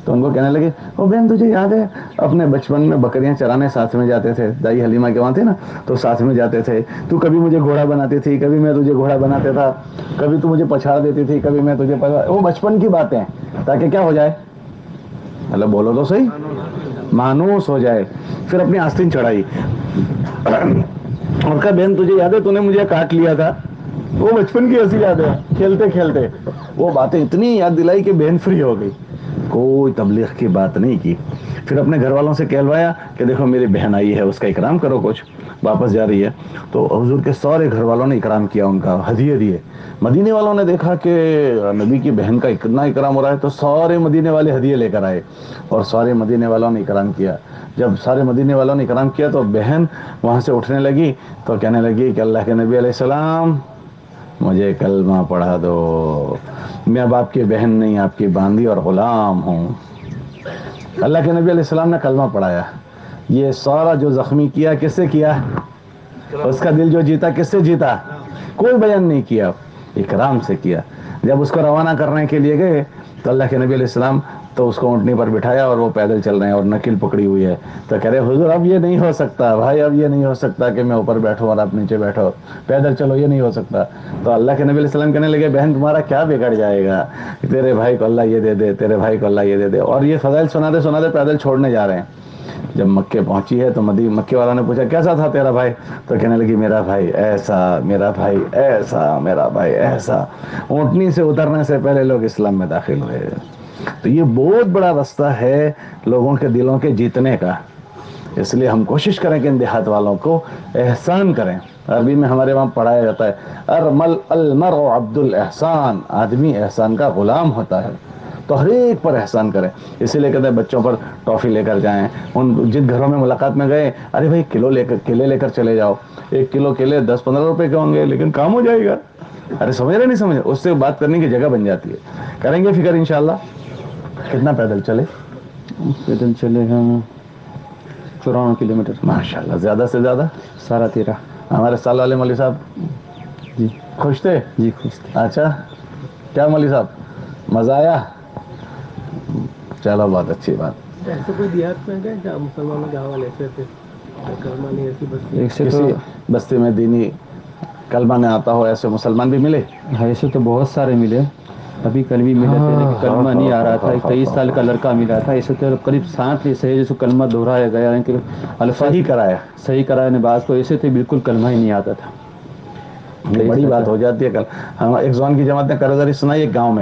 تو ان کو کہنے لگے، او بہن تجھے یاد ہے اپنے بچپن میں بکریاں چرانے ساتھ میں جاتے تھے، دائی حلیمہ کے وہاں تھے نا، تو ساتھ میں جاتے تھے، تو کبھی مجھے گھوڑا بناتی تھی، کبھی میں تجھے گھوڑا بناتا تھا، کبھی تو مجھے پچھاڑ دیتی تھی، کبھی میں تجھے وہ بچپن کی باتیں، تاکہ کیا ہو جائے؟ اللہ بولو تو صحیح، مانوس ہو جائے۔ پھر اپنی آستین چڑھائی اور کہا بہن تجھے یاد ہے تو نے مجھے کاٹ لیا تھا؟ وہ بچپن کی ایسی یاد ہے، کھیلتے کھیلتے وہ باتیں اتنی یاد دلائی کہ بہن فری ہو گئی، کوئی تبلیغ کی بات نہیں کی۔ پھر اپنے گھر والوں سے کہلوایا کہ دیکھو میری بہن آئی ہے، اس کا اکرام کرو، کچھ واپس جا رہی ہے۔ تو حضور کے سارے گھر والوں نے اکرام کیا، ان کا ہدیے دیے۔ مدینے والوں نے دیکھا کہ نبی کی بہن کا اتنا اکرام ہو رہا ہے تو سارے مدینے والے ہدیے لے کر آئے اور سارے مدینے والوں نے اکرام کیا۔ جب سارے مدینے والوں نے اکرام کیا تو بہن وہاں سے اٹھنے لگی تو کہنے لگی کہ اللہ کے نبی علیہ السلام مجھے کلمہ پڑھا دو، میں اب آپ کی بہن نہیں، آپ کی باندی اور غلام ہوں۔ اللہ کے نبی علیہ السلام نے کلمہ پڑھایا۔ یہ سارا جو زخمی کیا کس سے کیا؟ اس کا دل جو جیتا کس سے جیتا؟ کوئی بیان نہیں کیا، اکرام سے کیا۔ جب اس کو روانہ کرنے کے لیے گئے تو اللہ کے نبی علیہ السلام تو اس کو اونٹنی پر بٹھایا اور وہ پیدل چل رہے ہیں اور نکیل پکڑی ہوئی ہے، تو کہہ رہے حضور اب یہ نہیں ہو سکتا بھائی، اب یہ نہیں ہو سکتا کہ میں اوپر بیٹھوں اور آپ نیچے بیٹھو، پیدل چلو، یہ نہیں ہو سکتا۔ تو اللہ کے نبی علیہ السلام کہنے لگے بہن تمہارا کیا بگڑ جائے گا، تیرے بھائی کو اللہ یہ دے دے، تیرے بھائی کو اللہ یہ دے دے، اور یہ فضائل سناتے سناتے پیدل چھوڑنے جا رہے ہیں۔ جب مکے پہنچی ہے تو مکے والوں نے پوچھا کیسا تھا تیرا بھائی؟ تو کہنے لگی میرا بھائی ایسا، میرا بھائی ایسا، میرا بھائی ایسا۔ اونٹنی سے اترنے سے پہلے لوگ اسلام میں داخل ہوئے۔ تو یہ بہت بڑا راستہ ہے لوگوں کے دلوں کے جیتنے کا۔ اس لیے ہم کوشش کریں کہ ان دیہات والوں کو احسان کریں. عربی میں ہمارے وہاں پڑھایا جاتا ہے المرء عبد الاحسان, آدمی احسان کا غلام ہوتا ہے, تو ہر ایک پر احسان کریں. اسی لیے کہتے ہیں بچوں پر ٹافی لے کر جائیں, ان جن گھروں میں ملاقات میں گئے, ارے بھائی کیلے لے کر چلے جاؤ, 1 کلو کیلے 10-15 روپے کے ہوں گے لیکن کام ہو جائے گا. ارے سمجھ رہے نہیں سمجھ رہے, اس سے بات کرنے کی جگہ بن جاتی ہے. کریں گے فکر انشاءاللہ. کتنا پیدل چلے؟ پیدل چلے ہم 54 کلومیٹر. ماشاءاللہ, زیادہ سے زیادہ 13.5. ہمارے سال والے مولوی صاحب جی خوش تھے؟ جی خوش تھے. اچھا, کیا مولوی صاحب مزہ آیا؟ چلو بہت اچھی بات. ایسے کوئی دیہات میں گئے جہاں مسلمانوں گاؤں والے ایسے تھے, کلمہ نہیں ایسی بستی؟ ایسے تو کسی بستی میں دینی کلمہ نہ آتا ہو ایسے مسلمان بھی ملے؟ ایسے تو بہت سارے ملے. ابھی کل بھی ملا تھا کہ کلمہ نہیں آ رہا تھا, ایک 23 سال کا لڑکا ملا تھا. ایسے تو قریب 7 ایسے جس کو کلمہ دہرایا گیا, کہ الفاظ صحیح کرایا نے بعض کو. ایسے تھے بالکل کلمہ ہی نہیں آتا تھا. یہ بڑی بات ہو جاتی ہے. کل ہم ایک زبان کی جماعت نے قرضداری سنائی. ایک گاؤں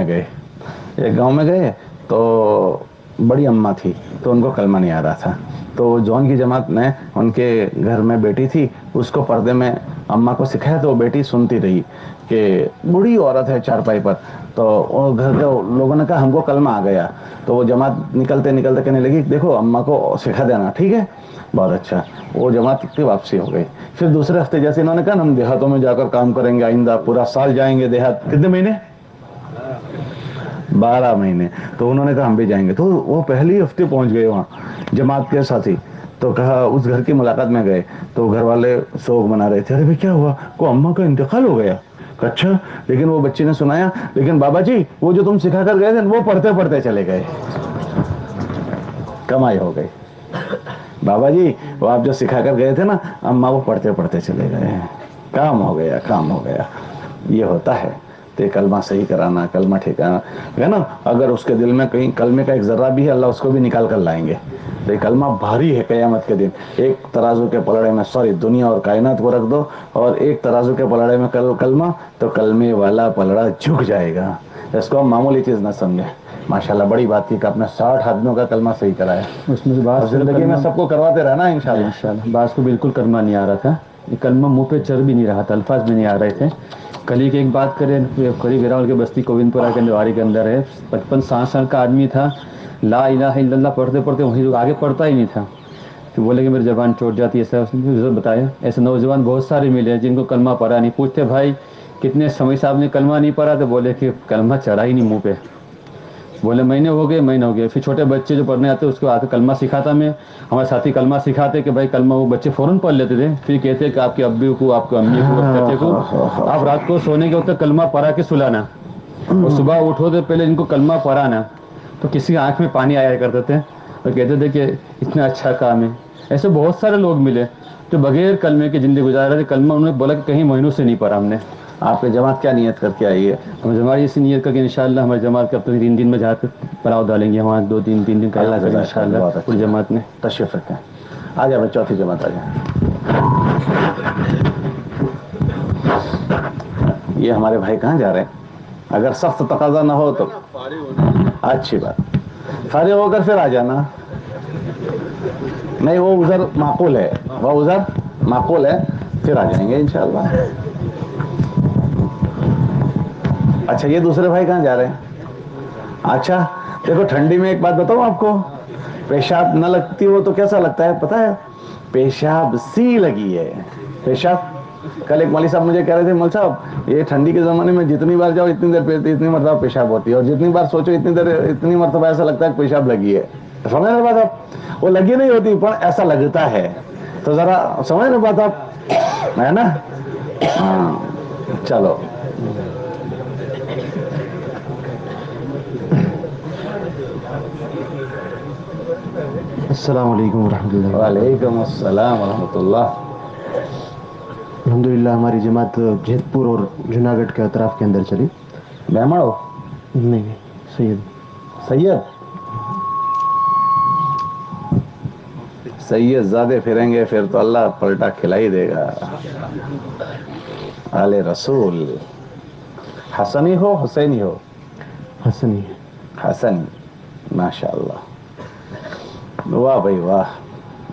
میں گئے تو بڑی اماں تھی, تو ان کو کلمہ نہیں آ رہا تھا. تو جوان کی جماعت نے ان کے گھر میں بیٹی تھی, اس کو پردے میں اماں کو سکھایا, تو وہ بیٹی سنتی رہی کہ بوڑھی عورت ہے چارپائی پر. تو گھر کے لوگوں نے کہا ہم کو کلمہ آ گیا. تو وہ جماعت نکلتے کہنے لگی دیکھو اماں کو سکھا دینا, ٹھیک ہے, بہت اچھا. وہ جماعت کی واپسی ہو گئی. پھر دوسرے ہفتے جیسے انہوں نے کہا ہم دیہاتوں میں جا کر کام کریں گے, آئندہ پورا سال جائیں گے دیہات. کتنے مہینے؟ 12 مہینے. تو انہوں نے کہا ہم بھی جائیں گے. تو وہ پہلی ہفتے پہنچ گئے وہاں جماعت کے ساتھی. تو کہا اس گھر کی ملاقات میں گئے تو گھر والے سوگ منا رہے تھے. ارے بھائی کیا ہوا؟ کو اماں کا انتقال ہو گیا. اچھا, لیکن وہ بچی نے سنایا لیکن بابا جی وہ جو تم سکھا کر گئے تھے وہ پڑھتے پڑھتے چلے گئے, کمائی ہو گئی. بابا جی وہ آپ جو سکھا کر گئے تھے نا اماں وہ پڑھتے پڑھتے چلے گئے ہیں, کام ہو گیا, کام ہو گیا. یہ ہوتا ہے. تو کلمہ صحیح کرانا, کلمہ ٹھکانا ہے نا. اگر اس کے دل میں کہیں کلمے کا ایک ذرہ بھی ہے, اللہ اس کو بھی نکال کر لائیں گے. تو یہ کلمہ بھاری ہے قیامت کے دن. ایک ترازو کے پلڑے میں ساری دنیا اور کائنات کو رکھ دو, اور ایک ترازو کے پلڑے میں کلمہ, تو کلمے والا پلڑا جھک جائے گا. اس کو ہم معمولی چیز نہ سمجھیں. ماشاءاللہ بڑی بات تھی کہ آپ نے 60 آدمیوں کا کلمہ صحیح کرایا. اس میں اور بعض کو زندگی میں کلمہ سب کو کرواتے رہنا انشاءاللہ. انشاءاللہ. بعض کو بالکل کلمہ نہیں آ رہا تھا. یہ کلمہ منہ پہ چڑھ بھی نہیں رہا تھا, الفاظ بھی نہیں آ رہے تھے. کل ہی کی ایک بات کریں, قریب گراؤل کے بستی گوبند پورہ کے اندر کے اندر ہے, 55-60 سال کا آدمی تھا. لا الہ الا اللہ پڑھتے پڑھتے وہیں آگے پڑھتا ہی نہیں تھا. تو بولے کہ میری زبان چوٹ جاتی ہے. ایسا بتایا. ایسے نوجوان بہت سارے ملے جن کو کلمہ پڑھا نہیں. پوچھتے بھائی کتنے سمے سے آپ نے کلمہ نہیں پڑھا؟ تو بولے کہ کلمہ چڑھا ہی نہیں منہ پہ. بولے مہینے ہو گئے. پھر چھوٹے بچے جو پڑھنے آتے اس کو آ کے کلمہ سکھاتا میں. ہمارے ساتھی کلمہ سکھاتے کہ بھائی کلمہ, وہ بچے فوراً پڑھ لیتے تھے. پھر کہتے کہ آپ کے ابو کو, آپ کے امی کو, چچے کو آپ رات کو سونے کے وقت کلمہ پڑھا کے سلانا, اور صبح اٹھو تو پہلے ان کو کلمہ پڑھانا. تو کسی آنکھ میں پانی آیا کرتے تھے اور کہتے تھے کہ اتنا اچھا کام ہے. ایسے بہت سارے لوگ ملے جو بغیر کلمے کی زندگی گزار رہے تھے. کلمہ انہوں نے بولا کہ کہیں مہینوں سے نہیں پڑھا ہم نے. آپ کی جماعت کیا نیت کر کے آئی ہے؟ ہم جماعت اسی نیت کر کے انشاءاللہ ہماری جماعت کے اب تک 3 دن میں جا کے پڑاؤ ڈالیں گے. وہاں 2-3 دن قیام اللہ کریں جزائے خیر, انشاءاللہ بہت پوری اچھی جماعت میں. بات. تشریف رکھیں. آ جائیں بھائی, چوتھی جماعت آ جائیں. یہ ہمارے بھائی کہاں جا رہے ہیں؟ اگر سخت تقاضا نہ ہو تو اچھی بات, فارغ ہو کر پھر آ جانا. نہیں وہ ادھر معقول ہے, وہ ادھر معقول ہے, پھر آ جائیں گے انشاءاللہ. اچھا یہ دوسرے بھائی کہاں جا رہے ہیں؟ اچھا دیکھو ٹھنڈی میں ایک بات بتاؤں آپ کو, پیشاب نہ لگتی ہو تو کیسا لگتا ہے پتہ ہے؟ پیشاب سی لگی ہے. پیشاب کل ایک مولوی صاحب مجھے کہہ رہے تھے, مول صاحب یہ ٹھنڈی کے زمانے میں جتنی بار جاؤ اتنی اتنی مرتبہ پیشاب ہوتی ہے, اور جتنی بار سوچو اتنی مرتبہ ایسا لگتا ہے کہ پیشاب لگی ہے. سمجھ رہے بات آپ؟ وہ لگی نہیں ہوتی پر ایسا لگتا ہے. تو ذرا سمجھ رہے بات آپ, ہے نا؟ ہاں چلو. السلام علیکم ورحمۃ اللہ وبرکاتہ. وعلیکم السلام ورحمۃ اللہ. الحمد للہ ہماری جماعت جیت پور اور جوناگڑھ کے اطراف کے اندر چلی. بیماڑو نہیں سید. سید سید زیادہ پھریں گے پھر تو اللہ پلٹا کھلا ہی دے گا. آل رسول. حسنی ہو حسینی ہو؟ حسنی. حسن, ماشاء اللہ. واہ بھائی واہ,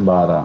12.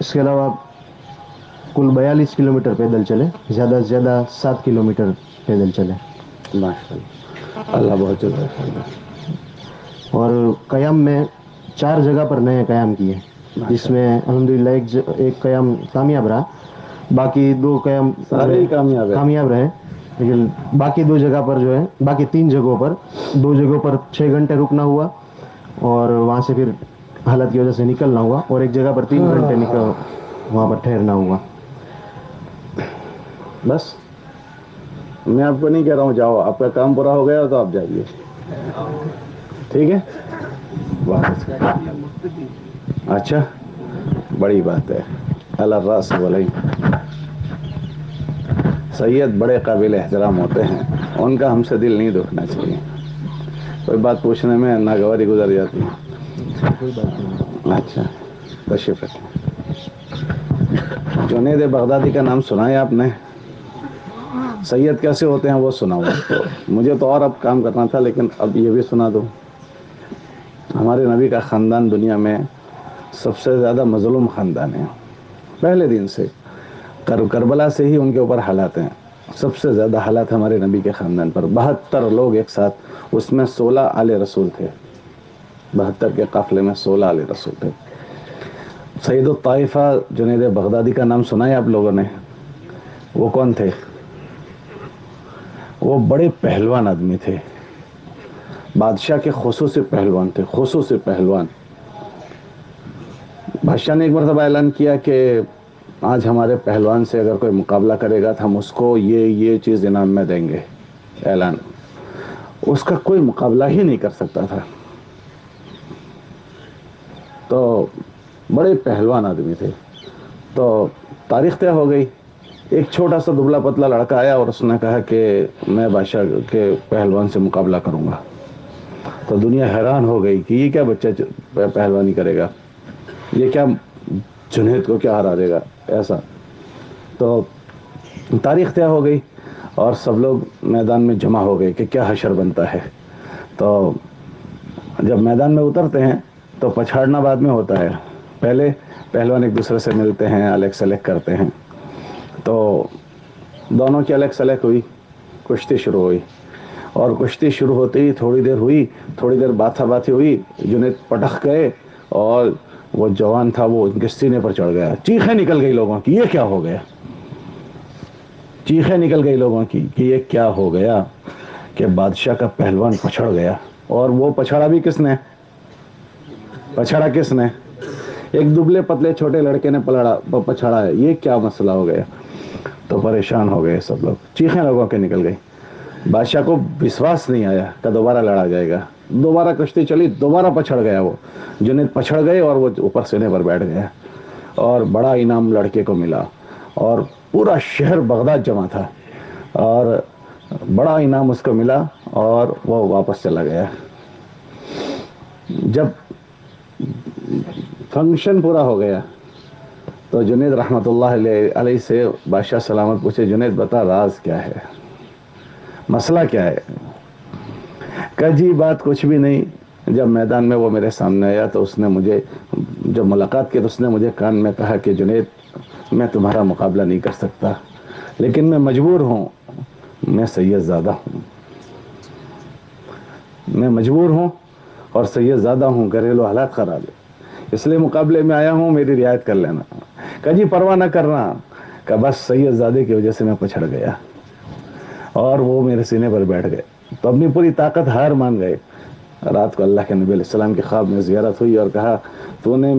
اس کے علاوہ کل 42 کلومیٹر پیدل چلے، زیادہ سے زیادہ 7 کلومیٹر پیدل چلے ماشاء اللہ، اللہ بہت جزائے خیر۔ اور قیام میں 4 جگہ پر نئے قیام کیے، جس میں الحمدللہ ایک قیام کامیاب رہا، باقی 2 قیام سارے ہی کامیاب رہے، لیکن باقی 2 جگہ پر جو ہے، باقی 3 جگہوں پر 2 جگہوں پر 6 گھنٹے رکنا ہوا اور وہاں سے پھر حالت کی وجہ سے نکلنا ہوا، اور ایک جگہ پر 3 گھنٹے وہاں پر ٹھہرنا ہوا۔ بس میں آپ کو نہیں کہہ رہا ہوں جاؤ، آپ کا کام پورا ہو گیا تو آپ جائیے، ٹھیک ہے؟ اچھا، بڑی بات ہے، اللہ راس بھائی۔ سید بڑے قابل احترام ہوتے ہیں، ان کا ہم سے دل نہیں دکھنا چاہیے، کوئی بات پوچھنے میں ناگواری گزر جاتی ہے۔ کوئی بات نہیں۔ اچھا، تشریف رکھیں۔ جنید بغدادی کا نام سنا ہے آپ نے؟ سید کیسے ہوتے ہیں وہ سنا ہوا تو مجھے تو اور اب کام کرنا تھا، لیکن اب یہ بھی سنا دوں۔ ہمارے نبی کا خاندان دنیا میں سب سے زیادہ مظلوم خاندان ہے، پہلے دن سے، کربلا سے ہی ان کے اوپر حالات ہیں، سب سے زیادہ حالات ہمارے نبی کے خاندان پر، 72 لوگ ایک ساتھ، اس میں 16 آل رسول تھے، 72 کے قافلے میں 16 آل رسول تھے۔ سید الطائفہ جنید بغدادی کا نام سنا ہے آپ لوگوں نے؟ وہ کون تھے؟ وہ بڑے پہلوان آدمی تھے، بادشاہ کے خصوصی پہلوان تھے، خصوصی پہلوان۔ بادشاہ نے ایک مرتبہ اعلان کیا کہ آج ہمارے پہلوان سے اگر کوئی مقابلہ کرے گا تو ہم اس کو یہ چیز انعام میں دیں گے، اعلان۔ اس کا کوئی مقابلہ ہی نہیں کر سکتا تھا، تو بڑے پہلوان آدمی تھے۔ تو تاریخ طے ہو گئی، ایک چھوٹا سا دبلا پتلا لڑکا آیا اور اس نے کہا کہ میں بادشاہ کے پہلوان سے مقابلہ کروں گا، تو دنیا حیران ہو گئی کہ یہ کیا بچہ پہلوانی کرے گا، یہ کیا جنید کو کیا ہرا دے گا ایسا۔ تو تاریخ طے ہو گئی اور سب لوگ میدان میں جمع ہو گئے کہ کیا حشر بنتا ہے۔ تو جب میدان میں اترتے ہیں تو پچھاڑنا بعد میں ہوتا ہے، پہلے پہلوان ایک دوسرے سے ملتے ہیں، الیگ سلیگ کرتے ہیں۔ تو دونوں کی الیگ سلیگ ہوئی، کشتی شروع ہوئی، اور کشتی شروع ہوتے ہی تھوڑی دیر ہوئی، تھوڑی دیر باتھا باتی ہوئی، جنید پٹخ گئے اور وہ جوان تھا وہ ان کے سینے پر چڑھ گیا، چیخیں نکل گئی لوگوں کی، یہ کیا ہو گیا، چیخیں نکل گئی لوگوں کی کہ یہ کیا ہو گیا کہ بادشاہ کا پہلوان پچھڑ گیا۔ اور وہ پچھڑا بھی کس نے؟ پچھڑا کس نے؟ ایک دبلے پتلے چھوٹے لڑکے نے پچھڑا ہے، یہ کیا مسئلہ ہو گیا؟ تو پریشان ہو گئے سب لوگ، چیخیں لوگوں کے نکل گئی۔ بادشاہ کو وشواس نہیں آیا کہ دوبارہ لڑا جائے گا، دوبارہ کشتی چلی، دوبارہ پچھڑ گیا وہ، جنید پچھڑ گئے اور وہ اوپر سینے پر بیٹھ گیا، اور بڑا انعام لڑکے کو ملا، اور پورا شہر بغداد جمع تھا، اور بڑا انعام اس کو ملا، اور وہ واپس چلا گیا۔ جب فنکشن پورا ہو گیا تو جنید رحمت اللہ علیہ سے بادشاہ سلامت پوچھے، جنید بتا راز کیا ہے، مسئلہ کیا ہے؟ کہ جی بات کچھ بھی نہیں، جب میدان میں وہ میرے سامنے آیا تو اس نے مجھے، جب ملاقات کی تو اس نے مجھے کان میں کہا کہ جنید میں تمہارا مقابلہ نہیں کر سکتا، لیکن میں مجبور ہوں، میں سید زادہ ہوں، میں مجبور ہوں اور سید زادہ ہوں، گھریلو حالات خراب ہے، اس لیے مقابلے میں آیا ہوں، میری رعایت کر لینا۔ کہ جی پرواہ نہ کرنا، کہ بس سید زادے کی وجہ سے میں پچھڑ گیا، اور وہ میرے سینے پر بیٹھ گئے، تو اپنی پوری طاقت ہار مان گئے۔ رات کو اللہ کے نبی علیہ السلام کے خواب میں زیارت ہوئی اور کہا تو نے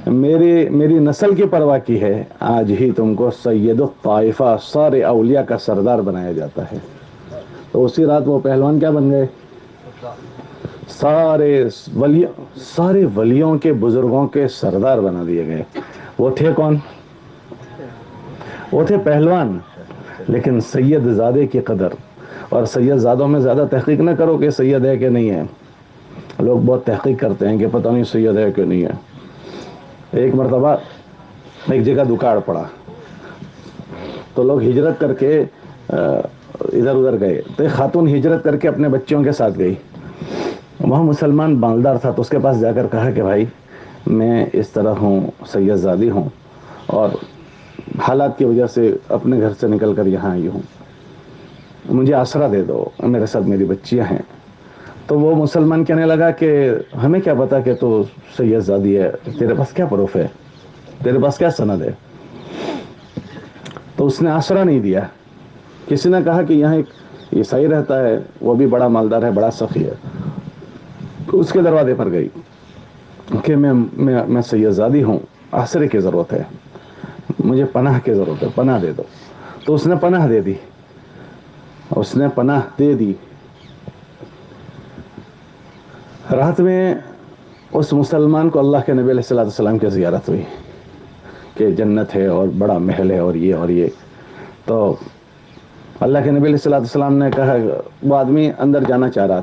میری نسل کی پرواہ کی ہے، آج ہی تم کو سید الطائفہ سارے اولیاء کا سردار بنایا جاتا ہے۔ تو اسی رات وہ پہلوان کیا بن گئے؟ سارے ولیوں کے، بزرگوں کے سردار بنا دیے گئے۔ وہ تھے کون؟ وہ تھے پہلوان، لیکن سید زادے کی قدر، اور سید زادوں میں زیادہ تحقیق نہ کرو کہ سید ہے کہ نہیں ہے، لوگ بہت تحقیق کرتے ہیں کہ پتہ نہیں سید ہے کہ نہیں ہے۔ ایک مرتبہ ایک جگہ دکاڑ پڑا تو لوگ ہجرت کر کے ادھر ادھر گئے، تو ایک خاتون ہجرت کر کے اپنے بچوں کے ساتھ گئی، وہاں مسلمان مالدار تھا، تو اس کے پاس جا کر کہا کہ بھائی میں اس طرح ہوں، سید زادی ہوں، اور حالات کی وجہ سے اپنے گھر سے نکل کر یہاں آئی ہوں، مجھے آسرا دے دو، میرے ساتھ میری بچیاں ہیں. تو وہ مسلمان کہنے لگا کہ ہمیں کیا پتا کہ تو سید زادی ہے، تیرے پاس کیا پروف ہے، تیرے پاس کیا سند ہے. تو اس نے آسرا نہیں دیا. کسی نے کہا کہ یہاں ایک عیسائی رہتا ہے، وہ بھی بڑا مالدار ہے، بڑا سخی ہے. تو اس کے دروازے پر گئی کہ میں سید زادی ہوں، آسرے کی ضرورت ہے، مجھے پناہ کی ضرورت ہے، پناہ دے دو. تو اس نے پناہ دے دی، اس نے پناہ دے دی. رات میں اس مسلمان کو اللہ کے نبی علیہ السلام کی زیارت ہوئی کہ جنت ہے اور بڑا محل ہے اور یہ. تو اللہ کے نبی علیہ السلام نے کہا، وہ آدمی اندر جانا چاہ رہا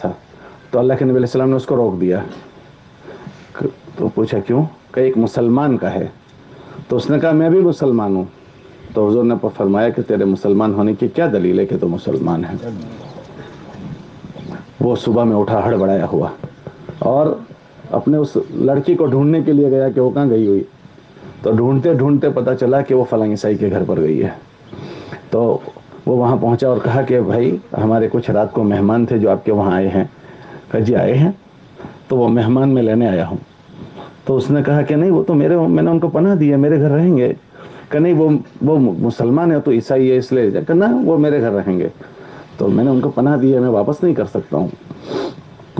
تھا، تو اللہ کے نبی علیہ السلام نے اس کو روک دیا. تو پوچھا کیوں؟ کہ ایک مسلمان کا ہے. تو اس نے کہا میں بھی مسلمان ہوں. تو حضور نے فرمایا کہ تیرے مسلمان ہونے کی کیا دلیل ہے کہ تو مسلمان ہے؟ وہ صبح میں اٹھا ہڑبڑایا ہوا اور اپنے اس لڑکی کو ڈھونڈنے کے لیے گیا کہ وہ کہاں گئی ہوئی. تو ڈھونڈتے ڈھونڈتے پتا چلا کہ وہ فلاں عیسائی کے گھر پر گئی ہے. تو وہ وہاں پہنچا اور کہا کہ بھائی ہمارے کچھ رات کو مہمان تھے جو آپ کے وہاں آئے ہیں. کہا جی آئے ہیں، تو وہ مہمان میں لینے آیا ہوں. تو اس نے کہا کہ نہیں، وہ تو میں نے ان کو پناہ دی ہے، میرے گھر رہیں گے. کہ نہیں، وہ مسلمان ہے تو عیسائی ہے اس لیے کہنا وہ میرے گھر رہیں گے. تو میں نے ان کو پناہ دی ہے، میں واپس نہیں کر سکتا ہوں.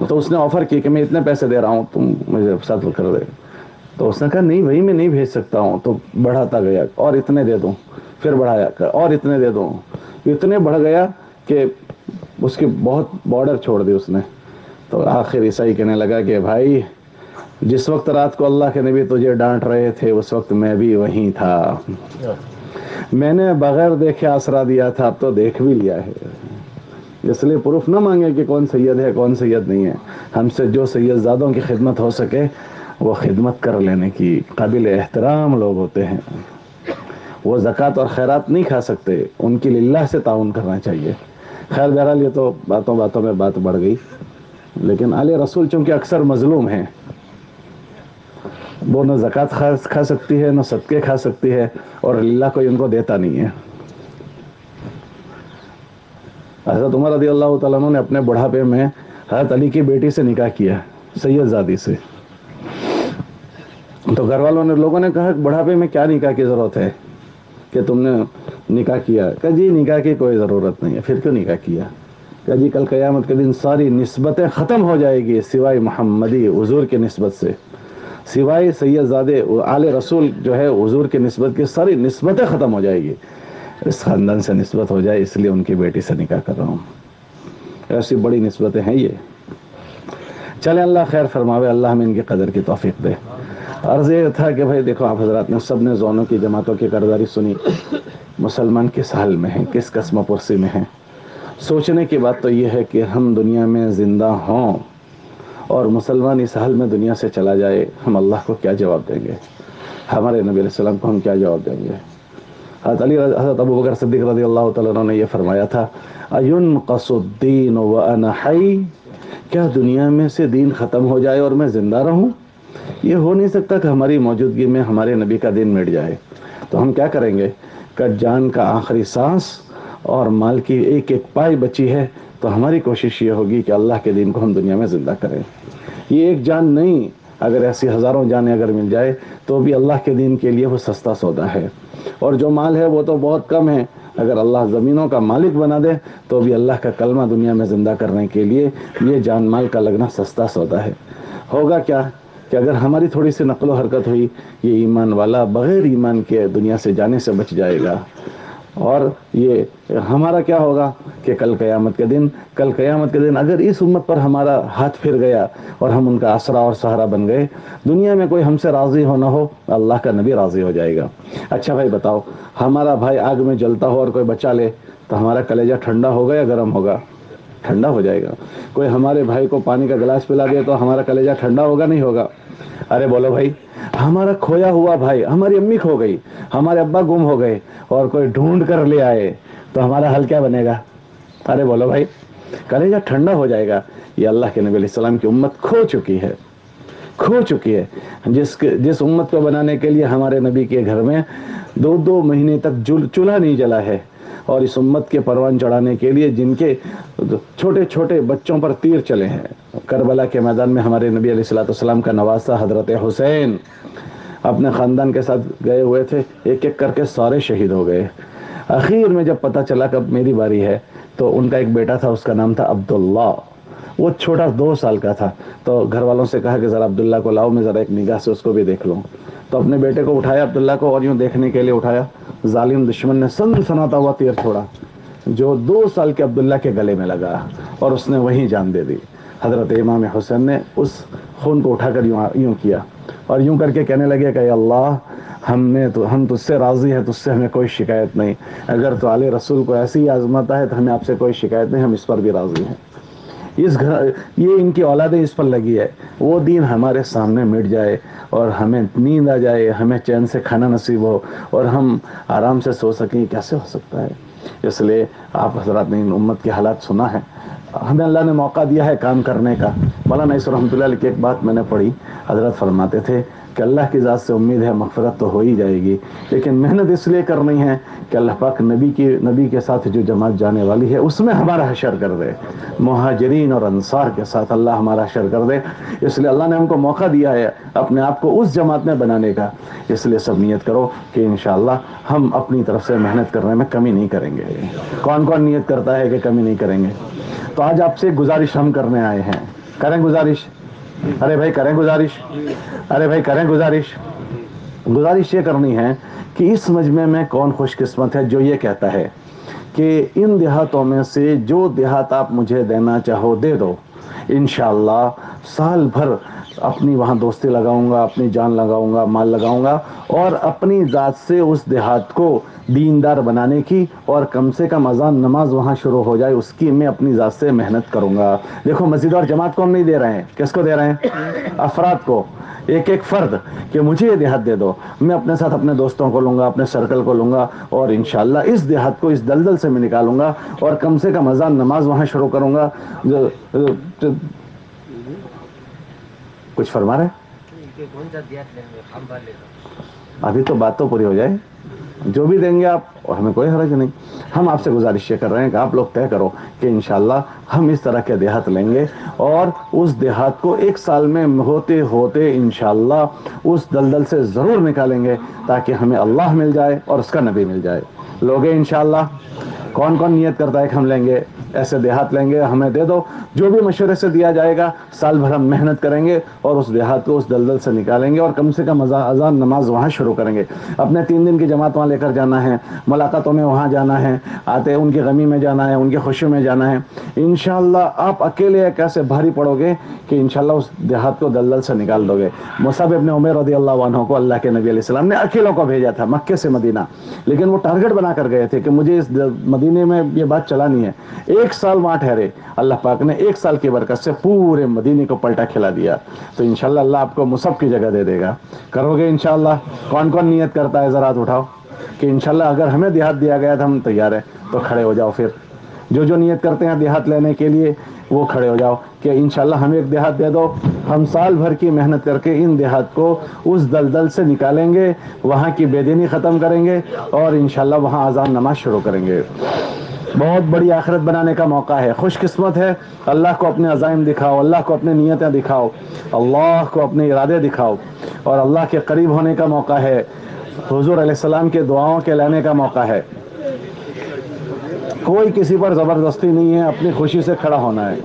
تو اس نے آفر کی کہ میں اتنے پیسے دے رہا ہوں، تم مجھے ساتھ کر دے. تو اس نے کہا نہیں بھائی میں نہیں بھیج سکتا ہوں. تو بڑھاتا گیا اور اتنے دے دوں، پھر بڑھایا اور اتنے دے دوں. اتنے بڑھ گیا کہ اس کی بہت بارڈر چھوڑ دی اس نے. تو آخر عیسائی کہنے لگا کہ بھائی جس وقت رات کو اللہ کے نبی تجھے ڈانٹ رہے تھے اس وقت میں بھی وہیں تھا، میں نے بغیر دیکھے آسرا دیا تھا، اب تو دیکھ بھی لیا ہے. اس لیے پروف نہ مانگے کہ کون سید ہے کون سید نہیں ہے. ہم سے جو سید زادوں کی خدمت ہو سکے وہ خدمت کر لینے کی قابل احترام لوگ ہوتے ہیں. وہ زکوٰۃ اور خیرات نہیں کھا سکتے، ان کی للہ سے تعاون کرنا چاہیے. خیر بہرحال یہ تو باتوں میں بات بڑھ گئی. لیکن آل رسول چونکہ اکثر مظلوم ہیں، وہ نہ زکوٰۃ کھا سکتی ہے نہ صدقے کھا سکتی ہے، اور اللہ کوئی ان کو دیتا نہیں ہے. حضرت عمر رضی اللہ تعالیٰ عنہ نے اپنے بڑھاپے میں حضرت علی کی بیٹی سے نکاح کیا، سید زادی سے. تو گھر والوں نے لوگوں نے کہا بڑھاپے میں کیا نکاح کی ضرورت ہے کہ تم نے نکاح کیا؟ کہ جی نکاح کی کوئی ضرورت نہیں ہے. پھر کیوں نکاح کیا؟ کہ جی کل قیامت کے دن ساری نسبتیں ختم ہو جائے گی سوائے محمدی حضور کی نسبت سے، سوائے سید زادے آل رسول جو ہے حضور کی نسبت کی ساری نسبتیں ختم ہو جائے گی. اس خاندان سے نسبت ہو جائے اس لیے ان کی بیٹی سے نکاح کر رہا ہوں. ایسی بڑی نسبتیں ہیں یہ. چلے اللہ خیر فرماوے، اللہ ہمیں ان کی قدر کی توفیق دے. عرض یہ تھا کہ بھائی دیکھو آپ حضرات نے سب نے زونوں کی جماعتوں کی کرداری سنی. مسلمان کس حال میں ہیں، کس قسم پرسی میں ہیں. سوچنے کی بات تو یہ ہے کہ ہم دنیا میں زندہ ہوں اور مسلمان اس حال میں دنیا سے چلا جائے، ہم اللہ کو کیا جواب دیں گے؟ ہمارے نبی علیہ السلام کو ہم کیا جواب دیں گے؟ حضرت ابو بکر صدیق رضی اللہ تعالیٰ عنہ نے یہ فرمایا تھا، اَيُنْقَصُ الدِّينُ وَأَنَا حَيٌّ، کیا دنیا میں سے دین ختم ہو جائے اور میں زندہ رہوں؟ یہ ہو نہیں سکتا کہ ہماری موجودگی میں ہمارے نبی کا دین مٹ جائے. تو ہم کیا کریں گے کہ جان کا آخری سانس اور مال کی ایک ایک پائی بچی ہے تو ہماری کوشش یہ ہوگی کہ اللہ کے دین کو ہم دنیا میں زندہ کریں. یہ ایک جان نہیں، اگر ایسی ہزاروں جانیں اگر مل جائے تو بھی اللہ کے دین کے لیے وہ سستا سودا ہے. اور جو مال ہے وہ تو بہت کم ہے، اگر اللہ زمینوں کا مالک بنا دے تو بھی اللہ کا کلمہ دنیا میں زندہ کرنے کے لیے یہ جان مال کا لگنا سستا سودا ہے. ہوگا کیا کہ اگر ہماری تھوڑی سی نقل و حرکت ہوئی، یہ ایمان والا بغیر ایمان کے دنیا سے جانے سے بچ جائے گا. اور یہ ہمارا کیا ہوگا کہ کل قیامت کے دن اگر اس امت پر ہمارا ہاتھ پھر گیا اور ہم ان کا آسرا اور سہارا بن گئے، دنیا میں کوئی ہم سے راضی ہو نہ ہو، اللہ کا نبی راضی ہو جائے گا. اچھا بھائی بتاؤ، ہمارا بھائی آگ میں جلتا ہو اور کوئی بچا لے تو ہمارا کلیجہ ٹھنڈا ہوگا یا گرم ہوگا؟ ٹھنڈا ہو جائے گا. کوئی ہمارے بھائی کو پانی کا گلاس پلا دے تو ہمارا کلیجہ ٹھنڈا ہوگا نہیں ہوگا؟ ارے بولو بھائی، ہمارا کھویا ہوا بھائی، ہماری امی کھو گئی، ہمارے ابا گم ہو گئے اور کوئی ڈھونڈ کر لے آئے تو ہمارا حل کیا بنے گا؟ ارے بولو بھائی. کلیجہ ٹھنڈا ہو جائے گا. یہ اللہ کے نبی علیہ السلام کی امت کھو چکی ہے. جس امت کو بنانے کے لیے ہمارے نبی کے گھر میں 2 مہینے تک چولہا نہیں جلا ہے, اور اس امت کے پروان چڑھانے کے لیے جن کے چھوٹے چھوٹے بچوں پر تیر چلے ہیں. کربلا کے میدان میں ہمارے نبی علیہ الصلوۃ والسلام کا نواسہ حضرت حسین اپنے خاندان کے ساتھ گئے ہوئے تھے, ایک ایک کر کے سارے شہید ہو گئے. اخیر میں جب پتہ چلا کہ اب میری باری ہے, تو ان کا ایک بیٹا تھا, اس کا نام تھا عبداللہ. وہ چھوٹا 2 سال کا تھا. تو گھر والوں سے کہا کہ ذرا عبداللہ کو لاؤ, میں ذرا ایک نگاہ سے اس کو بھی دیکھ لوں. تو اپنے بیٹے کو اٹھایا عبداللہ کو, اور یوں دیکھنے کے لیے اٹھایا. ظالم دشمن نے سناتا ہوا تیر چھوڑا, جو 2 سال کے عبداللہ کے گلے میں لگا, اور اس نے وہیں جان دے دی. حضرت امام حسین نے اس خون کو اٹھا کر یوں کیا, اور یوں کر کے کہنے لگے کہ اے اللہ, ہم تجھ سے راضی ہیں, تجھ سے ہمیں کوئی شکایت نہیں. اگر تو آل رسول کو ایسی آزماتا ہے تو ہمیں آپ سے کوئی شکایت نہیں, ہم اس پر بھی راضی ہیں. یہ ان کی اولادیں اس پر لگی ہے. وہ دین ہمارے سامنے مٹ جائے, اور ہمیں نیند آ جائے, ہمیں چین سے کھانا نصیب ہو, اور ہم آرام سے سو سکیں. کیسے ہو سکتا ہے؟ اس لیے آپ حضرات نے ان امت کے حالات سنا ہے. ہمیں اللہ نے موقع دیا ہے کام کرنے کا. مولانا عیسی رحمۃ اللہ علیہ کی ایک بات میں نے پڑھی, حضرت فرماتے تھے کہ اللہ کی ذات سے امید ہے مغفرت تو ہو ہی جائے گی, لیکن محنت اس لیے کرنی ہے کہ اللہ پاک نبی کے ساتھ جو جماعت جانے والی ہے اس میں ہمارا حشر کر دے. مہاجرین اور انصار کے ساتھ اللہ ہمارا حشر کر دے. اس لیے اللہ نے ہم کو موقع دیا ہے اپنے آپ کو اس جماعت میں بنانے کا. اس لیے سب نیت کرو کہ انشاءاللہ ہم اپنی طرف سے محنت کرنے میں کمی نہیں کریں گے. کون کون نیت کرتا ہے کہ کمی نہیں کریں گے؟ تو آج آپ سے گزارش ہم کرنے آئے ہیں. کریں گزارش؟ ارے بھائی کریں گزارش, ارے بھائی کریں گزارش. گزارش یہ کرنی ہے کہ اس مجمع میں کون خوش قسمت ہے جو یہ کہتا ہے کہ ان دیہاتوں میں سے جو دیہات آپ مجھے دینا چاہو دے دو, انشاءاللہ سال بھر اپنی وہاں دوستی لگاؤں گا, اپنی جان لگاؤں گا, مال لگاؤں گا, اور اپنی ذات سے اس دیہات کو دیندار بنانے کی, اور کم سے کم اذان نماز وہاں شروع ہو جائے اس کی میں اپنی ذات سے محنت کروں گا. دیکھو مسجد اور جماعت کو ہم نہیں دے رہے ہیں, کس کو دے رہے ہیں؟ افراد کو, ایک ایک فرد, کہ مجھے یہ دیہات دے دو. میں اپنے ساتھ اپنے دوستوں کو لوں گا, اپنے سرکل کو لوں گا, اور انشاءاللہ اس دیہات کو اس دلدل سے میں نکالوں گا, اور کم سے کم اذان نماز وہاں شروع کروں گا. کچھ فرما رہے؟ ابھی تو بات تو پوری ہو جائے. جو بھی دیں گے آپ, اور ہمیں کوئی حرج نہیں. ہم آپ سے گزارش یہ کر رہے ہیں کہ آپ لوگ طے کرو کہ انشاءاللہ ہم اس طرح کے دیہات لیں گے, اور اس دیہات کو 1 سال میں ہوتے ہوتے انشاءاللہ اس دلدل سے ضرور نکالیں گے, تاکہ ہمیں اللہ مل جائے اور اس کا نبی مل جائے. لوگے انشاءاللہ؟ کون کون نیت کرتا ہے کہ ہم لیں گے؟ ایسے دیہات لیں گے, ہمیں دے دو. جو بھی مشورے سے دیا جائے گا, سال بھر ہم محنت کریں گے, اور اس دیہات کو اس دلدل سے نکالیں گے, اور کم سے کم اذان نماز وہاں شروع کریں گے. اپنے 3 دن کی جماعت وہاں لے کر جانا ہے, ملاقاتوں میں وہاں جانا ہے, آتے ان کی غمی میں جانا ہے, ان کی خوشی میں جانا ہے. انشاءاللہ آپ اکیلے کیسے بھاری پڑو گے کہ انشاءاللہ اس دیہات کو دلدل سے نکال دو گے. مصعب ابن عمیر رضی اللہ عنہ کو اللہ کے نبی علیہ السلام نے اکیلوں کو بھیجا تھا مکے سے مدینہ, لیکن وہ ٹارگٹ بنا کر گئے تھے کہ مجھے اس مدینے میں یہ بات چلانی ہے. 1 سال وہاں ٹھہرے, اللہ پاک نے 1 سال کی برکت سے پورے مدینے کو پلٹا کھلا دیا. تو انشاءاللہ اللہ آپ کو مصعب کی جگہ دے دے گا. کرو گے انشاءاللہ؟ کون کون نیت کرتا ہے ذرا ہاتھ اٹھاؤ کہ انشاءاللہ اگر ہمیں دیہات دیا گیا تو ہم تیار ہیں. تو کھڑے ہو جاؤ. پھر جو نیت کرتے ہیں دیہات لینے کے لیے وہ کھڑے ہو جاؤ کہ انشاءاللہ ہمیں ایک دیہات دے دو. ہم سال بھر کی محنت کر کے ان دیہات کو اس دلدل سے نکالیں گے, وہاں کی بے دینی ختم کریں گے, اور انشاءاللہ وہاں اذان نماز شروع کریں گے. بہت بڑی آخرت بنانے کا موقع ہے. خوش قسمت ہے. اللہ کو اپنے عزائم دکھاؤ, اللہ کو اپنے نیتیں دکھاؤ, اللہ کو اپنے ارادے دکھاؤ, اور اللہ کے قریب ہونے کا موقع ہے. حضور علیہ السلام کے دعاؤں کے لینے کا موقع ہے. کوئی کسی پر زبردستی نہیں ہے, اپنی خوشی سے کھڑا ہونا ہے.